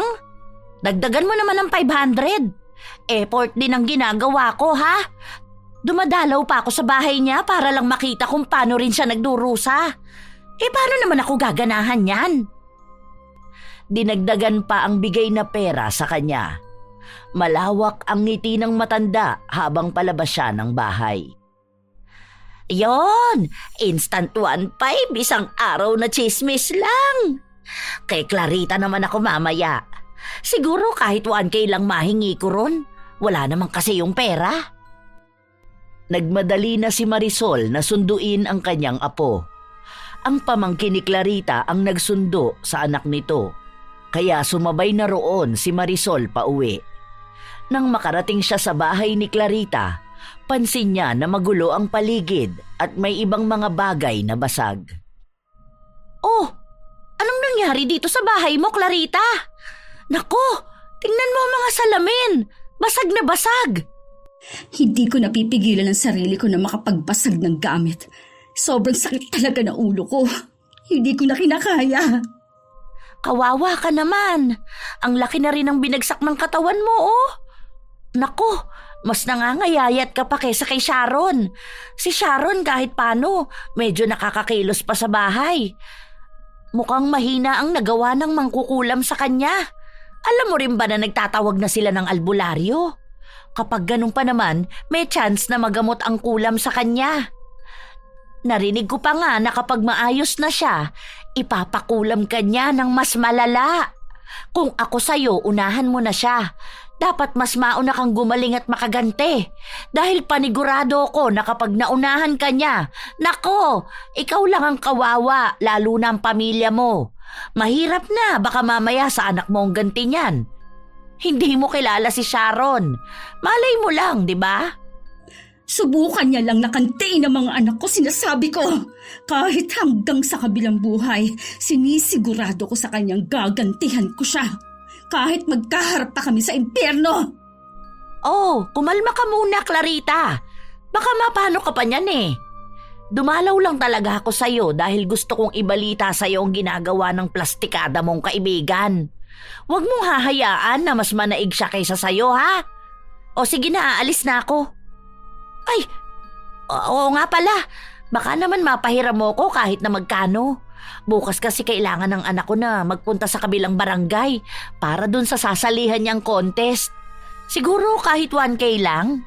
Dagdagan mo naman ng 500. Effort din ang ginagawa ko, ha? Dumadalaw pa ako sa bahay niya para lang makita kung paano rin siya nagdurusa. Paano naman ako gaganahan yan? Dinagdagan pa ang bigay na pera sa kanya. Malawak ang ngiti ng matanda habang palabas siya ng bahay. Yon, instant 1.5, isang araw na chismis lang. Kay Clarita naman ako mamaya. Siguro kahit 1K lang mahingi ko ron. Wala naman kasi yung pera. Nagmadali na si Marisol na sunduin ang kanyang apo. Ang pamangkin ni Clarita ang nagsundo sa anak nito, kaya sumabay na roon si Marisol pauwi. Nang makarating siya sa bahay ni Clarita, pansin niya na magulo ang paligid at may ibang mga bagay na basag. Oh, anong nangyari dito sa bahay mo, Clarita? Naku, tingnan mo ang mga salamin. Basag na basag. Hindi ko napipigilan ang sarili ko na makapagbasag ng gamit. Sobrang sakit talaga ng ulo ko. Hindi ko na kinakaya. Kawawa ka naman. Ang laki na rin ng binagsak ng katawan mo, oh. Naku, mas nangangayayat ka pa kaysa kay Sharon. Si Sharon kahit paano, medyo nakakakilos pa sa bahay. Mukhang mahina ang nagawa ng mangkukulam sa kanya. Alam mo rin ba na nagtatawag na sila ng albularyo? Kapag ganun pa naman, may chance na magamot ang kulam sa kanya. Narinig ko pa nga na kapag maayos na siya, ipapakulam ka niya ng mas malala. Kung ako sa'yo, unahan mo na siya. Dapat mas mauna kang gumaling at makagante. Dahil panigurado ko na kapag naunahan ka niya, nako, ikaw lang ang kawawa, lalo na ang pamilya mo. Mahirap na, baka mamaya sa anak mo ang ganti niyan. Hindi mo kilala si Sharon. Malay mo lang, di ba? Subukan niya lang nakantiin ang mga anak ko, sinasabi ko. Kahit hanggang sa kabilang buhay, sinisigurado ko sa kanyang gagantihan ko siya. Kahit magkaharap pa kami sa impyerno. Oh, kumalma ka muna, Clarita. Baka mapano ka pa niyan eh. Dumalaw lang talaga ako sa'yo dahil gusto kong ibalita sa'yo ang ginagawa ng plastikada mong kaibigan. Huwag mong hahayaan na mas manaig siya kaysa sa'yo, ha? O sige na, aalis na ako. Ay, oo nga pala. Baka naman mapahiram mo ko kahit na magkano. Bukas kasi kailangan ng anak ko na magpunta sa kabilang barangay para dun sa sasalihan niyang contest. Siguro kahit 1K lang.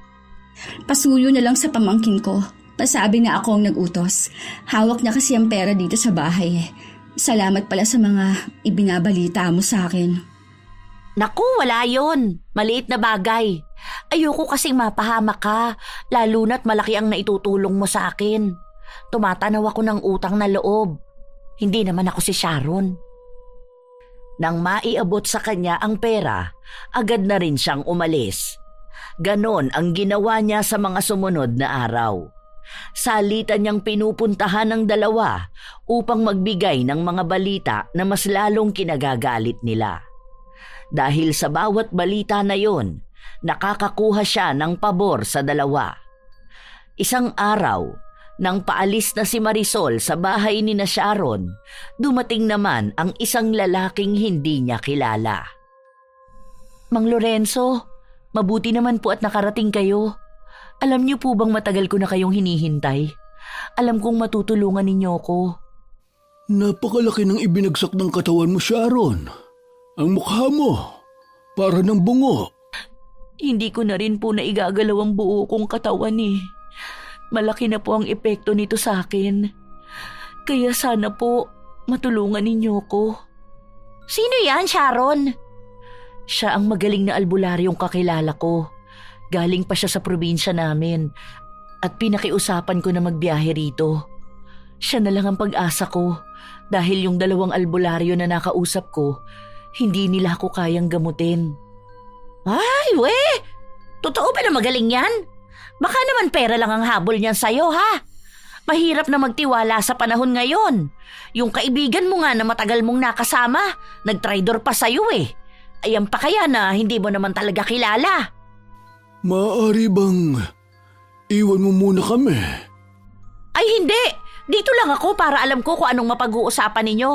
Pasuyo na lang sa pamangkin ko. Pasabi na ako ang nag-utos. Hawak na kasi ang pera dito sa bahay. Salamat pala sa mga ibinabalita mo sa akin. Naku, wala yon. Maliit na bagay. Ayoko kasing mapahamak ka, lalo na't malaki ang naitutulong mo sa akin. Tumatanaw ako ng utang na loob. Hindi naman ako si Sharon. Nang maiabot sa kanya ang pera, agad na rin siyang umalis. Ganon ang ginawa niya sa mga sumunod na araw. Salitan niyang pinupuntahan ng dalawa upang magbigay ng mga balita na mas lalong kinagagalit nila. Dahil sa bawat balita na yon, nakakakuha siya ng pabor sa dalawa. Isang araw, nang paalis na si Marisol sa bahay ni na Sharon, dumating naman ang isang lalaking hindi niya kilala. Mang Lorenzo, mabuti naman po at nakarating kayo. Alam niyo po bang matagal ko na kayong hinihintay? Alam kong matutulungan ninyo ko. Napakalaki ng ibinagsak ng katawan mo, Sharon. Ang mukha mo, para ng bungo. Hindi ko na rin po naigagalaw ang buo kong katawan eh. Malaki na po ang epekto nito sa akin. Kaya sana po matulungan ninyo ko. Sino yan, Sharon? Siya ang magaling na albularyong kakilala ko. Galing pa siya sa probinsya namin at pinakiusapan ko na magbiyahe rito. Siya na lang ang pag-asa ko dahil yung 2 albularyo na nakausap ko, hindi nila ako kayang gamutin. Ay, we! Totoo ba na magaling yan? Baka naman pera lang ang habol niyan sa'yo, ha? Mahirap na magtiwala sa panahon ngayon. Yung kaibigan mo nga na matagal mong nakasama, nagtraidor pa sa'yo eh. Ayan pa kaya na hindi mo naman talaga kilala. Maaari bang iwan mo muna kami? Ay hindi! Dito lang ako para alam ko kung anong mapag-uusapan ninyo.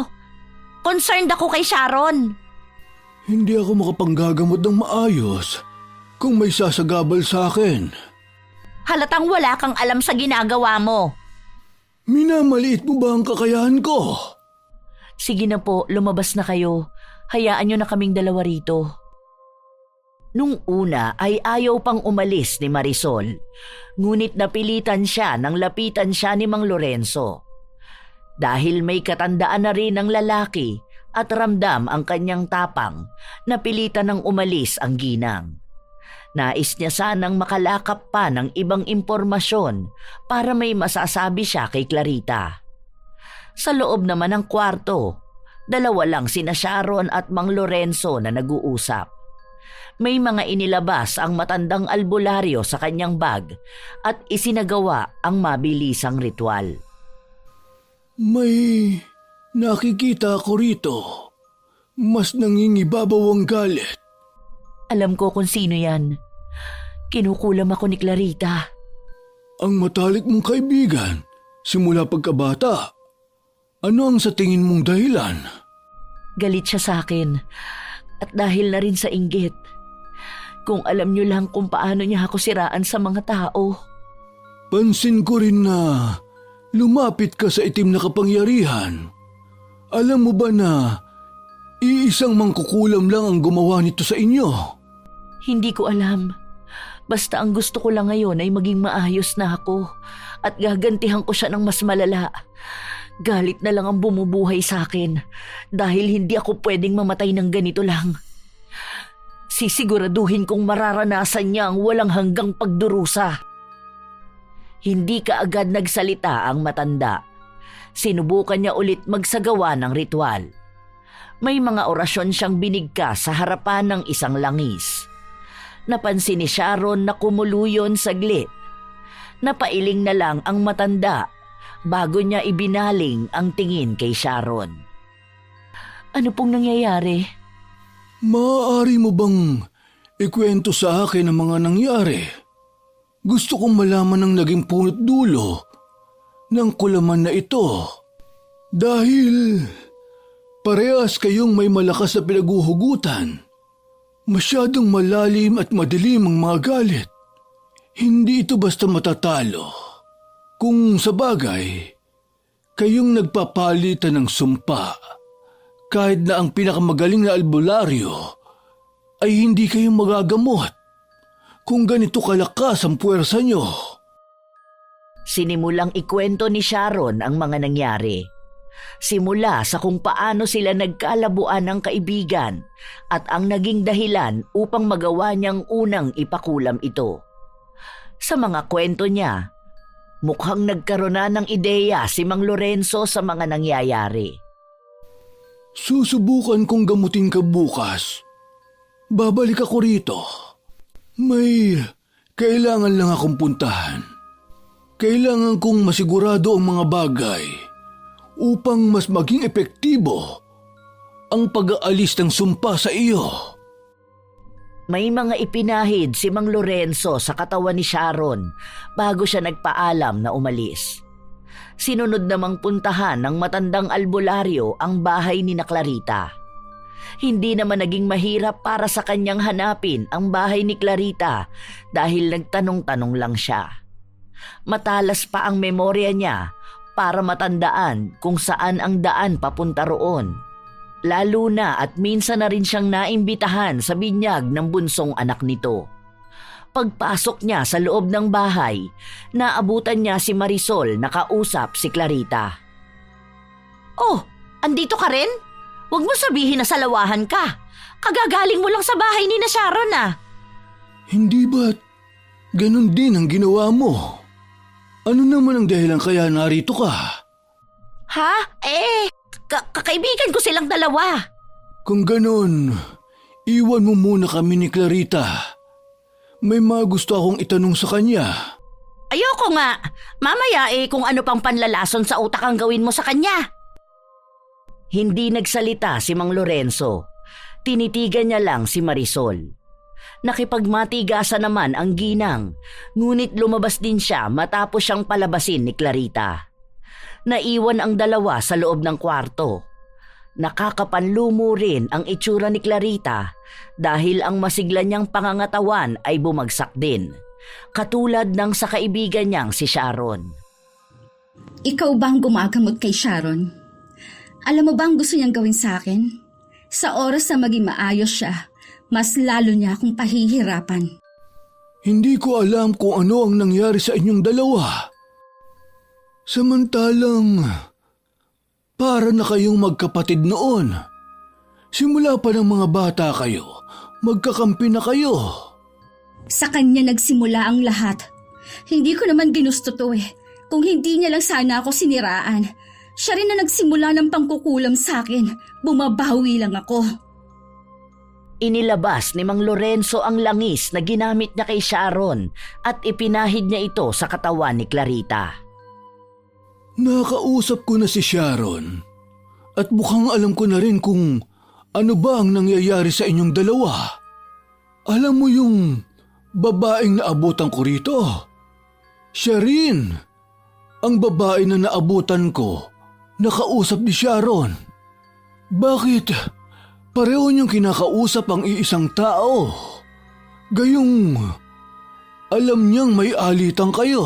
Concerned ako kay Sharon. Hindi ako makapanggagamot ng maayos kung may sasagabal sa akin. Halatang wala kang alam sa ginagawa mo. Minamaliit mo ba ang kakayahan ko? Sige na po, lumabas na kayo. Hayaan nyo na kaming 2 rito. Nung una ay ayaw pang umalis ni Marisol, ngunit napilitan siya nang lapitan siya ni Mang Lorenzo. Dahil may katandaan na rin ng lalaki at ramdam ang kanyang tapang, napilitan ng umalis ang ginang. Nais niya sanang makalakap pa ng ibang impormasyon para may masasabi siya kay Clarita. Sa loob naman ng kwarto, 2 lang sina Sharon at Mang Lorenzo na nag-uusap. May mga inilabas ang matandang albularyo sa kanyang bag at isinagawa ang mabilisang ritual. May Nakikita ko rito, mas nangingibabaw ang galit. Alam ko kung sino yan. Kinukulam ako ni Clarita. Ang matalik mong kaibigan, simula pagkabata. Ano ang sa tingin mong dahilan? Galit siya sa akin. At dahil na rin sa inggit. Kung alam niyo lang kung paano niya ako siraan sa mga tao. Pansin ko rin na lumapit ka sa itim na kapangyarihan. Alam mo ba na iisang mangkukulam lang ang gumawa nito sa inyo? Hindi ko alam. Basta ang gusto ko lang ngayon ay maging maayos na ako at gagantihan ko siya ng mas malala. Galit na lang ang bumubuhay sa akin dahil hindi ako pwedeng mamatay ng ganito lang. Sisiguraduhin kong mararanasan niya ang walang hanggang pagdurusa. Hindi kaagad nagsalita ang matanda. Sinubukan niya ulit magsagawa ng ritual. May mga orasyon siyang binigkas sa harapan ng isang langis. Napansin ni Sharon na kumuluyon saglit. Napailing na lang ang matanda bago niya ibinaling ang tingin kay Sharon. Ano pong nangyayari? Maaari mo bang ikwento sa akin ang mga nangyari? Gusto kong malaman ang naging punot dulo ng kulaman na ito. Dahil parehas kayong may malakas na pinaguhugutan. Masyadong malalim at madilim ang mga galit. Hindi ito basta matatalo. Kung sa bagay, kayong nagpapalitan ng sumpa. Kahit na ang pinakamagaling na albularyo ay hindi kayong magagamot kung ganito kalakas ang puwersa nyo. Sinimulang ikwento ni Sharon ang mga nangyari. Simula sa kung paano sila nagkalabuan ng kaibigan at ang naging dahilan upang magawa niyang unang ipakulam ito. Sa mga kwento niya, mukhang nagkaroon na ng ideya si Mang Lorenzo sa mga nangyayari. Susubukan kong gamutin ka bukas. Babalik ako rito. May kailangan lang akong puntahan. Kailangan kong masigurado ang mga bagay upang mas maging epektibo ang pag-aalis ng sumpa sa iyo. May mga ipinahid si Mang Lorenzo sa katawan ni Sharon bago siya nagpaalam na umalis. Sinunod namang puntahan ng matandang albularyo ang bahay ni Clarita. Hindi naman naging mahirap para sa kanyang hanapin ang bahay ni Clarita dahil nagtanong-tanong lang siya. Matalas pa ang memorya niya para matandaan kung saan ang daan papunta roon. Lalo na at minsan na rin siyang naimbitahan sa binyag ng bunsong anak nito. Pagpasok niya sa loob ng bahay, naabutan niya si Marisol na kausap si Clarita. Oh, andito ka rin? Huwag mo sabihin na salawahan ka. Kagagaling mo lang sa bahay ni na Sharon ah. Hindi ba't ganun din ang ginawa mo? Ano naman ang dahilan kaya narito ka? Ha? Kakaibigan ko silang dalawa. Kung ganun, iwan mo muna kami ni Clarita. May mga gusto akong itanong sa kanya. Ayoko nga. Mamaya kung ano pang panlalason sa utak ang gawin mo sa kanya. Hindi nagsalita si Mang Lorenzo. Tinitigan niya lang si Marisol. Nakipagmatigasan naman ang ginang, ngunit lumabas din siya matapos siyang palabasin ni Clarita. Naiwan ang dalawa sa loob ng kwarto. Nakakapanlumo rin ang itsura ni Clarita dahil ang masigla niyang pangangatawan ay bumagsak din, katulad ng sa kaibigan niyang si Sharon. Ikaw ba ang gumagamot kay Sharon? Alam mo ba ang gusto niyang gawin sa akin? Sa oras na maging maayos siya, mas lalo niya akong pahihirapan. Hindi ko alam kung ano ang nangyari sa inyong dalawa. Samantalang, para na kayong magkapatid noon. Simula pa ng mga bata kayo, magkakampi na kayo. Sa kanya nagsimula ang lahat. Hindi ko naman ginusto to eh. Kung hindi niya lang sana ako siniraan. Siya rin na nagsimula ng pangkukulam sa akin. Bumabawi lang ako. Inilabas ni Mang Lorenzo ang langis na ginamit niya kay Sharon at ipinahid niya ito sa katawan ni Clarita. Nakausap ko na si Sharon At mukhang alam ko na rin kung ano ba ang nangyayari sa inyong dalawa. Alam mo yung babaeng naabutan ko rito? Siya rin ang babae na naabutan ko, nakausap ni Sharon. Bakit pareho niyong kinakausap ang iisang tao? Gayong alam niyang may alitan kayo.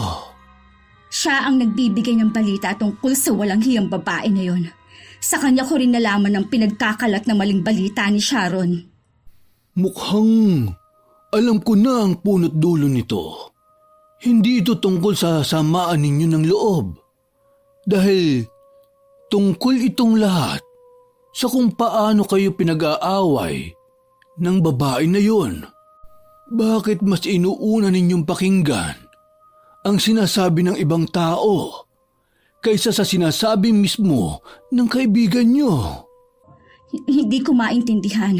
Siya ang nagbibigay ng balita tungkol sa walang hiyang babae na yon. Sa kanya ko rin nalaman ang pinagkakalat na maling balita ni Sharon. Mukhang alam ko na ang punot dulo nito. Hindi ito tungkol sa samaan ninyo ng loob. Dahil tungkol itong lahat sa kung paano kayo pinag-aaway ng babae na yon. Bakit mas inuuna ninyong pakinggan ang sinasabi ng ibang tao kaysa sa sinasabi mismo ng kaibigan nyo? Hindi ko maintindihan.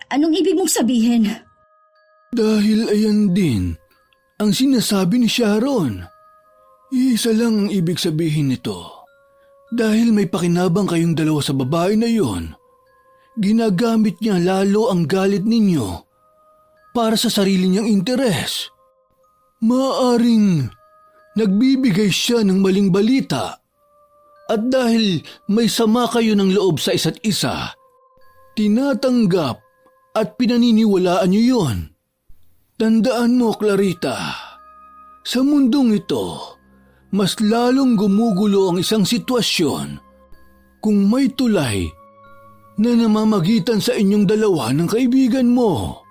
Anong ibig mong sabihin? Dahil ayan din ang sinasabi ni Sharon. Isa lang ang ibig sabihin nito. Dahil may pakinabang kayong dalawa sa babae na yon, ginagamit niya lalo ang galit ninyo para sa sarili niyang interes. Maaring nagbibigay siya ng maling balita at dahil may sama kayo ng loob sa isa't isa, tinatanggap at pinaniniwalaan niyo yon. Tandaan mo, Clarita, sa mundong ito, mas lalong gumugulo ang isang sitwasyon kung may tulay na namamagitan sa inyong dalawa ng kaibigan mo.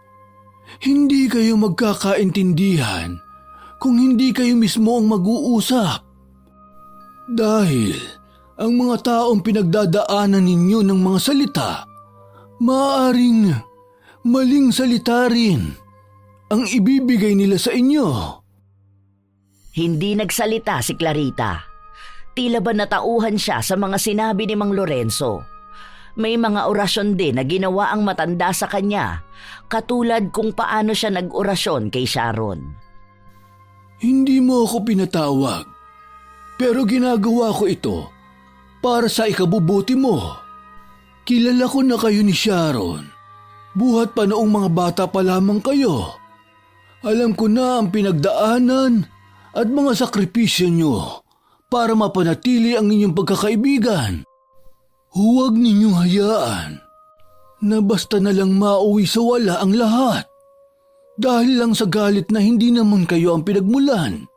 Hindi kayo magkakaintindihan kung hindi kayo mismo ang mag-uusap. Dahil ang mga taong pinagdadaanan ninyo ng mga salita, maaaring maling salita rin ang ibibigay nila sa inyo. Hindi nagsalita si Clarita. Tila ba natauhan siya sa mga sinabi ni Mang Lorenzo. May mga orasyon din na ginawa ang matanda sa kanya, katulad kung paano siya nag-orasyon kay Sharon. Hindi mo ako pinatawag, pero ginagawa ko ito para sa ikabubuti mo. Kilala ko na kayo ni Sharon. Buhat pa noong mga bata pa lamang kayo. Alam ko na ang pinagdaanan at mga sakripisyo nyo para mapanatili ang inyong pagkakaibigan. Huwag ninyong hayaan na basta na lang mauwi sa wala ang lahat dahil lang sa galit na hindi naman kayo ang pinagmulan.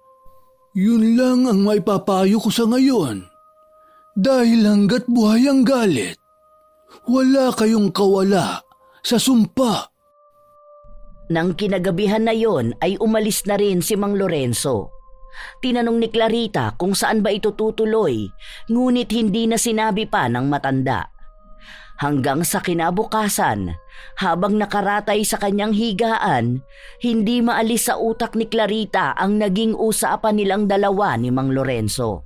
Yun lang ang maipapayo ko sa ngayon. Dahil hanggat buhay ang galit, wala kayong kawala sa sumpa. Nang kinagabihan na yon ay umalis na rin si Mang Lorenzo. Tinanong ni Clarita kung saan ba ito tutuloy, ngunit hindi na sinabi pa ng matanda. Hanggang sa kinabukasan, habang nakaratay sa kanyang higaan, hindi maalis sa utak ni Clarita ang naging usapan nilang dalawa ni Mang Lorenzo.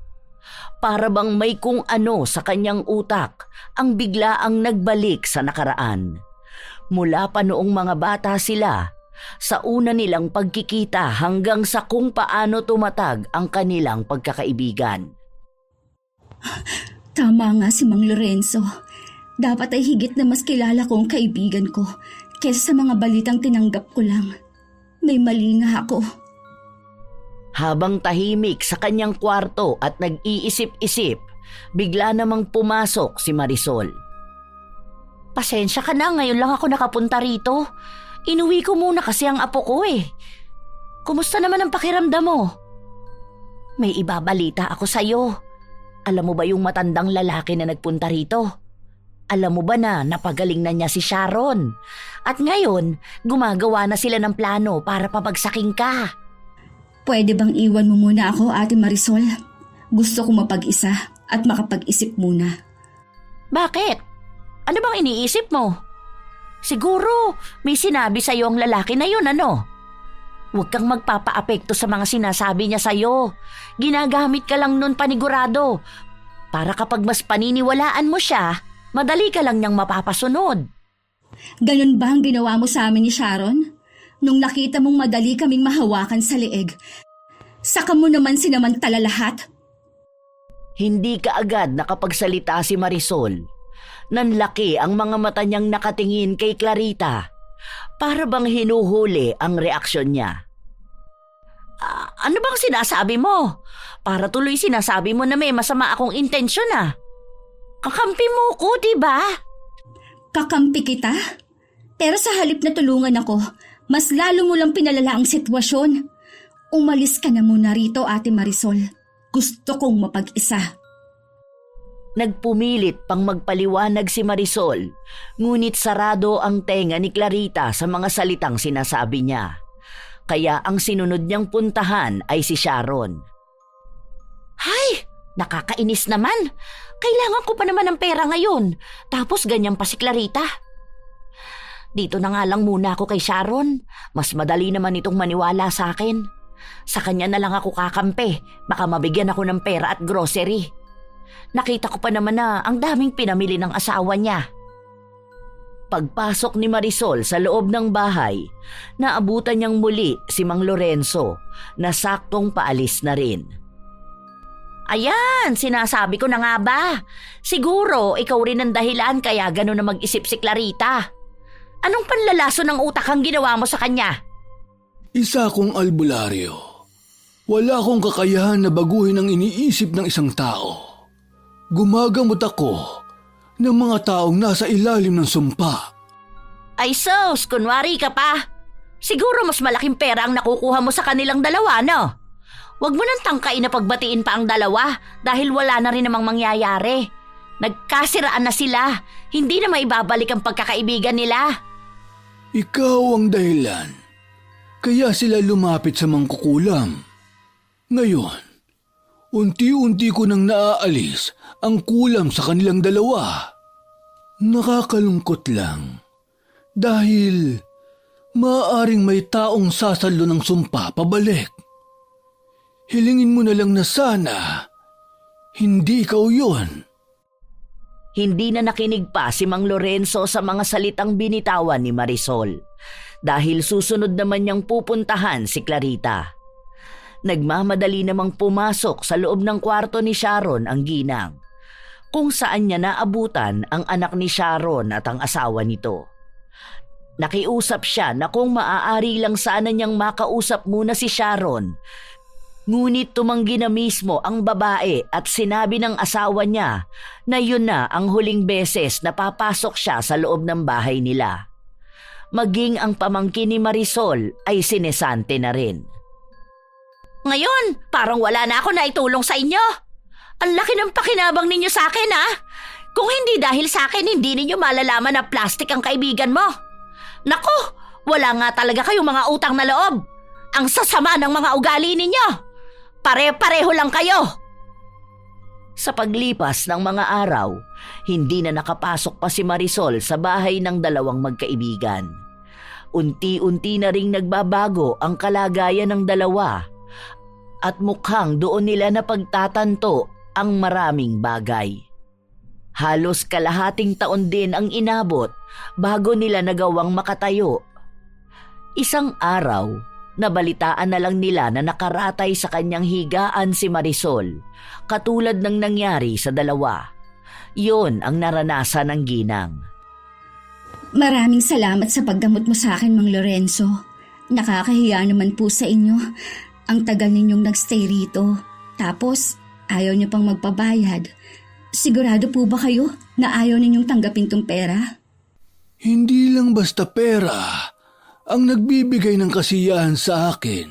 Para bang may kung ano sa kanyang utak ang biglaang nagbalik sa nakaraan. Mula pa noong mga bata sila, sa una nilang pagkikita hanggang sa kung paano tumatag ang kanilang pagkakaibigan. Tama nga si Mang Lorenzo. Dapat ay higit na mas kilala ko ang kaibigan ko kaysa sa mga balitang tinanggap ko lang. May mali nga ako. Habang tahimik sa kanyang kwarto at nag-iisip-isip, bigla namang pumasok si Marisol. Pasensya ka na, ngayon lang ako nakapunta rito. Inuwi ko muna kasi ang apo ko eh. Kumusta naman ang pakiramdam mo? May ibabalita ako sa'yo. Alam mo ba yung matandang lalaki na nagpunta rito? Alam mo ba na napagaling na niya si Sharon? At ngayon, gumagawa na sila ng plano para pabagsakin ka. Pwede bang iwan mo muna ako, Ate Marisol? Gusto ko mapag-isa at makapag-isip muna. Bakit? Ano bang iniisip mo? Siguro may sinabi sa'yo ang lalaki na yun, ano? Huwag kang magpapaapekto sa mga sinasabi niya sa'yo. Ginagamit ka lang nun panigurado. Para kapag mas paniniwalaan mo siya, madali ka lang niyang mapapasunod. Ganun ba ang ginawa mo sa amin ni Sharon? Nung nakita mong madali kaming mahawakan sa leeg, saka mo naman sinamantala lahat? Hindi kaagad nakapagsalita si Marisol. Nanlaki ang mga mata niyang nakatingin kay Clarita. Para bang hinuhuli ang reaksyon niya. Ano bang sinasabi mo? Para tuloy sinasabi mo na may masama akong intensyon ah. Kakampi mo ko, di ba? Kakampi kita? Pero sa halip na tulungan ako, mas lalo mo lang pinalala ang sitwasyon. Umalis ka na muna rito, Ate Marisol. Gusto kong mapag-isa. Nagpumilit pang magpaliwanag si Marisol, ngunit sarado ang tenga ni Clarita sa mga salitang sinasabi niya. Kaya ang sinunod niyang puntahan ay si Sharon. Hay, nakakainis naman. Kailangan ko pa naman ng pera ngayon. Tapos ganyan pa si Clarita. Dito na nga lang muna ako kay Sharon. Mas madali naman itong maniwala sa akin. Sa kanya na lang ako kakampi. Baka mabigyan ako ng pera at grocery. Nakita ko pa naman na ang daming pinamili ng asawa niya. Pagpasok ni Marisol sa loob ng bahay, naabutan niyang muli si Mang Lorenzo na saktong paalis na rin. Ayan, sinasabi ko na nga ba. Siguro ikaw rin ang dahilan kaya gano'n na mag-isip si Clarita. Anong panlalaso ng utak ang ginawa mo sa kanya? Isa akong albularyo. Wala akong kakayahan na baguhin ang iniisip ng isang tao. Gumagamot ako ng mga taong nasa ilalim ng sumpa. Ay sus, kunwari ka pa. Siguro mas malaking pera ang nakukuha mo sa kanilang dalawa, no? Huwag mo nang tangkain na pagbatiin pa ang dalawa dahil wala na rin namang mangyayari. Nagkasiraan na sila. Hindi na maibabalik ang pagkakaibigan nila. Ikaw ang dahilan. Kaya sila lumapit sa mangkukulam. Ngayon, unti-unti ko nang naaalis ang kulam sa kanilang dalawa. Nakakalungkot lang. Dahil maaaring may taong sasalo ng sumpa pabalik. Hilingin mo na lang na sana hindi ikaw yun. Hindi na nakinig pa si Mang Lorenzo sa mga salitang binitawan ni Marisol dahil susunod naman niyang pupuntahan si Clarita. Nagmamadali namang pumasok sa loob ng kwarto ni Sharon ang ginang, kung saan niya naabutan ang anak ni Sharon at ang asawa nito. Nakiusap siya na kung maaari lang sana niyang makausap muna si Sharon, ngunit tumanggi na mismo ang babae at sinabi ng asawa niya na yun na ang huling beses na papasok siya sa loob ng bahay nila. Maging ang pamangkin ni Marisol ay sinesante na rin. Ngayon, parang wala na ako na itulong sa inyo. Ang laki ng pakinabang ninyo sa akin, ha? Kung hindi dahil sa akin, hindi ninyo malalaman na plastic ang kaibigan mo. Naku, wala nga talaga kayong mga utang na loob. Ang sasama ng mga ugali ninyo. Pare-pareho lang kayo. Sa paglipas ng mga araw, hindi na nakapasok pa si Marisol sa bahay ng dalawang magkaibigan. Unti-unti na ring nagbabago ang kalagayan ng dalawa at mukhang doon nila napagtatanto ang maraming bagay. Halos kalahating taon din ang inabot bago nila nagawang makatayo. Isang araw, nabalitaan na lang nila na nakaratay sa kanyang higaan si Marisol, katulad ng nangyari sa dalawa. Yun ang naranasan ng ginang. Maraming salamat sa paggamot mo sa akin, Mang Lorenzo. Nakakahiya naman po sa inyo. Ang tagal ninyong nagstay rito. Tapos, ayaw niyo pang magpabayad. Sigurado po ba kayo na ayaw ninyong tanggapin tong pera? Hindi lang basta pera ang nagbibigay ng kasiyahan sa akin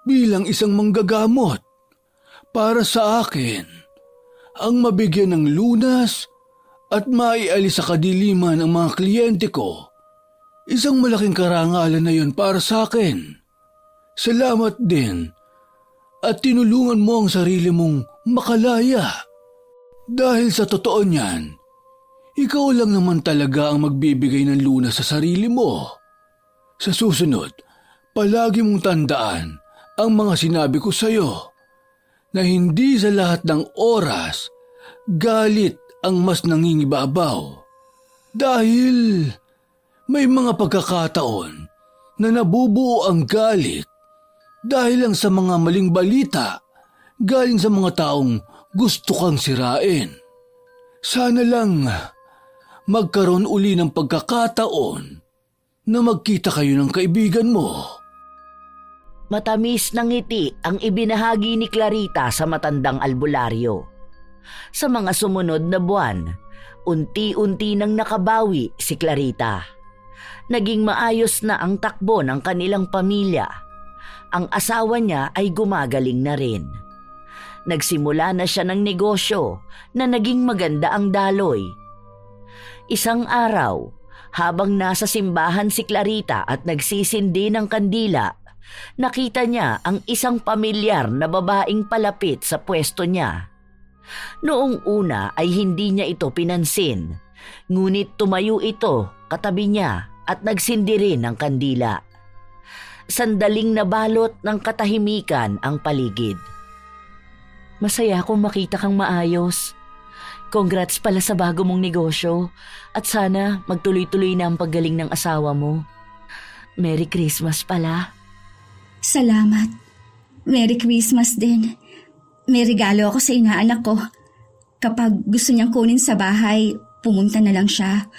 bilang isang manggagamot. Para sa akin, ang mabigyan ng lunas at maialis sa kadiliman ang mga kliyente ko, isang malaking karangalan na yun para sa akin. Salamat din at tinulungan mo ang sarili mong makalaya. Dahil sa totoo niyan, ikaw lang naman talaga ang magbibigay ng lunas sa sarili mo. Sa susunod, palagi mong tandaan ang mga sinabi ko sa'yo na hindi sa lahat ng oras galit ang mas nangingibabaw. Dahil may mga pagkakataon na nabubuo ang galit dahil lang sa mga maling balita galing sa mga taong gusto kang sirain. Sana lang magkaroon uli ng pagkakataon na magkita kayo ng kaibigan mo. Matamis ng ngiti ang ibinahagi ni Clarita sa matandang albularyo. Sa mga sumunod na buwan, unti-unti nang nakabawi si Clarita. Naging maayos na ang takbo ng kanilang pamilya. Ang asawa niya ay gumagaling na rin. Nagsimula na siya ng negosyo na naging maganda ang daloy. Isang araw, habang nasa simbahan si Clarita at nagsisindi ng kandila, nakita niya ang isang pamilyar na babaeng palapit sa pwesto niya. Noong una ay hindi niya ito pinansin, ngunit tumayo ito katabi niya at nagsindi rin ng kandila. Sandaling nabalot ng katahimikan ang paligid. Masaya akong makita kang maayos. Congrats pala sa bago mong negosyo at sana magtuloy-tuloy na ang paggaling ng asawa mo. Merry Christmas pala. Salamat. Merry Christmas din. May regalo ako sa inaanak ko. Kapag gusto niyang kunin sa bahay, pumunta na lang siya.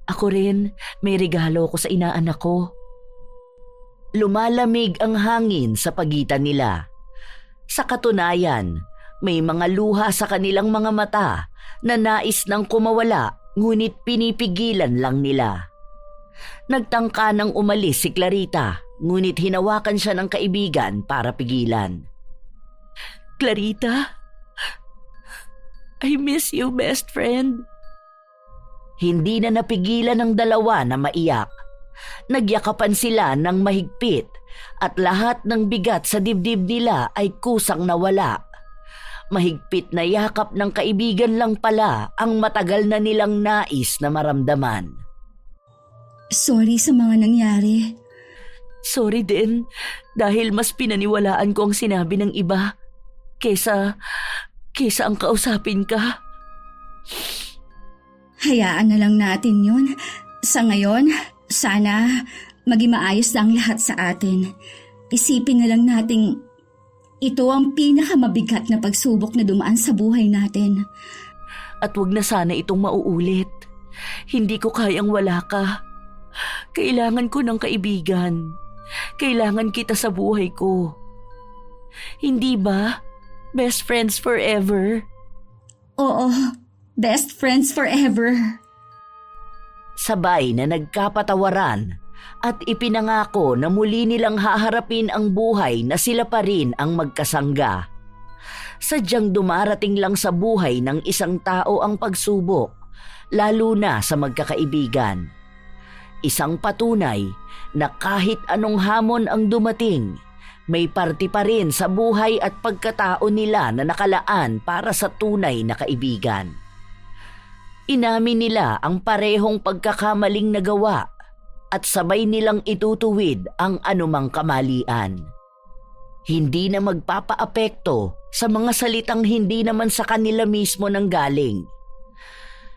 Ako rin, may regalo ko sa inaanak ko. Lumalamig ang hangin sa pagitan nila. Sa katunayan, may mga luha sa kanilang mga mata na nais nang kumawala ngunit pinipigilan lang nila. Nagtangka nang umalis si Clarita ngunit hinawakan siya ng kaibigan para pigilan. Clarita, I miss you, best friend. Hindi na napigilan ng dalawa na maiyak. Nagyakapan sila ng mahigpit at lahat ng bigat sa dibdib nila ay kusang nawala. Mahigpit na yakap ng kaibigan lang pala ang matagal na nilang nais na maramdaman. Sorry sa mga nangyari. Sorry din dahil mas pinaniwalaan ko ang sinabi ng iba kesa ang kausapin ka. Hayaan na lang natin yun. Sa ngayon, sana maging maayos lang lahat sa atin. Isipin na lang nating ito ang pinakamabigat na pagsubok na dumaan sa buhay natin. At wag na sana itong mauulit. Hindi ko kayang wala ka. Kailangan ko ng kaibigan. Kailangan kita sa buhay ko. Hindi ba? Best friends forever. Oo, best friends forever. Sabay na nagkapatawaran at ipinangako na muli nilang haharapin ang buhay na sila pa rin ang magkasangga. Sadyang dumarating lang sa buhay ng isang tao ang pagsubok, lalo na sa magkakaibigan. Isang patunay na kahit anong hamon ang dumating, may parte pa rin sa buhay at pagkatao nila na nakalaan para sa tunay na kaibigan. Inamin nila ang parehong pagkakamaling nagawa at sabay nilang itutuwid ang anumang kamalian. Hindi na magpapaapekto sa mga salitang hindi naman sa kanila mismo nanggaling.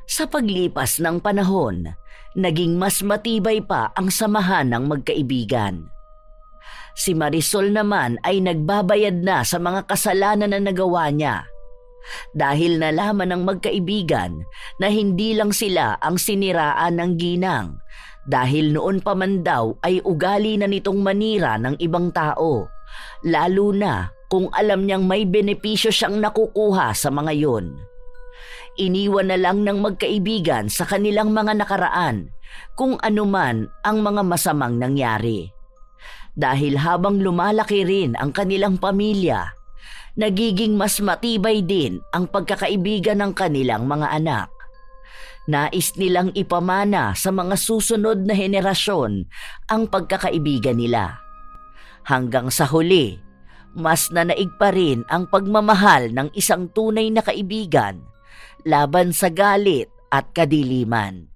Sa paglipas ng panahon, naging mas matibay pa ang samahan ng magkaibigan. Si Marisol naman ay nagbabayad na sa mga kasalanan na nagawa niya. Dahil nalaman ng magkaibigan na hindi lang sila ang siniraan ng ginang, dahil noon pa man daw ay ugali na nitong manira ng ibang tao, lalo na kung alam niyang may benepisyo siyang nakukuha sa mga yon. Iniwan na lang ng magkaibigan sa kanilang mga nakaraan kung anuman ang mga masamang nangyari. Dahil habang lumalaki rin ang kanilang pamilya, nagiging mas matibay din ang pagkakaibigan ng kanilang mga anak. Nais nilang ipamana sa mga susunod na henerasyon ang pagkakaibigan nila. Hanggang sa huli, mas nanaig pa rin ang pagmamahal ng isang tunay na kaibigan laban sa galit at kadiliman.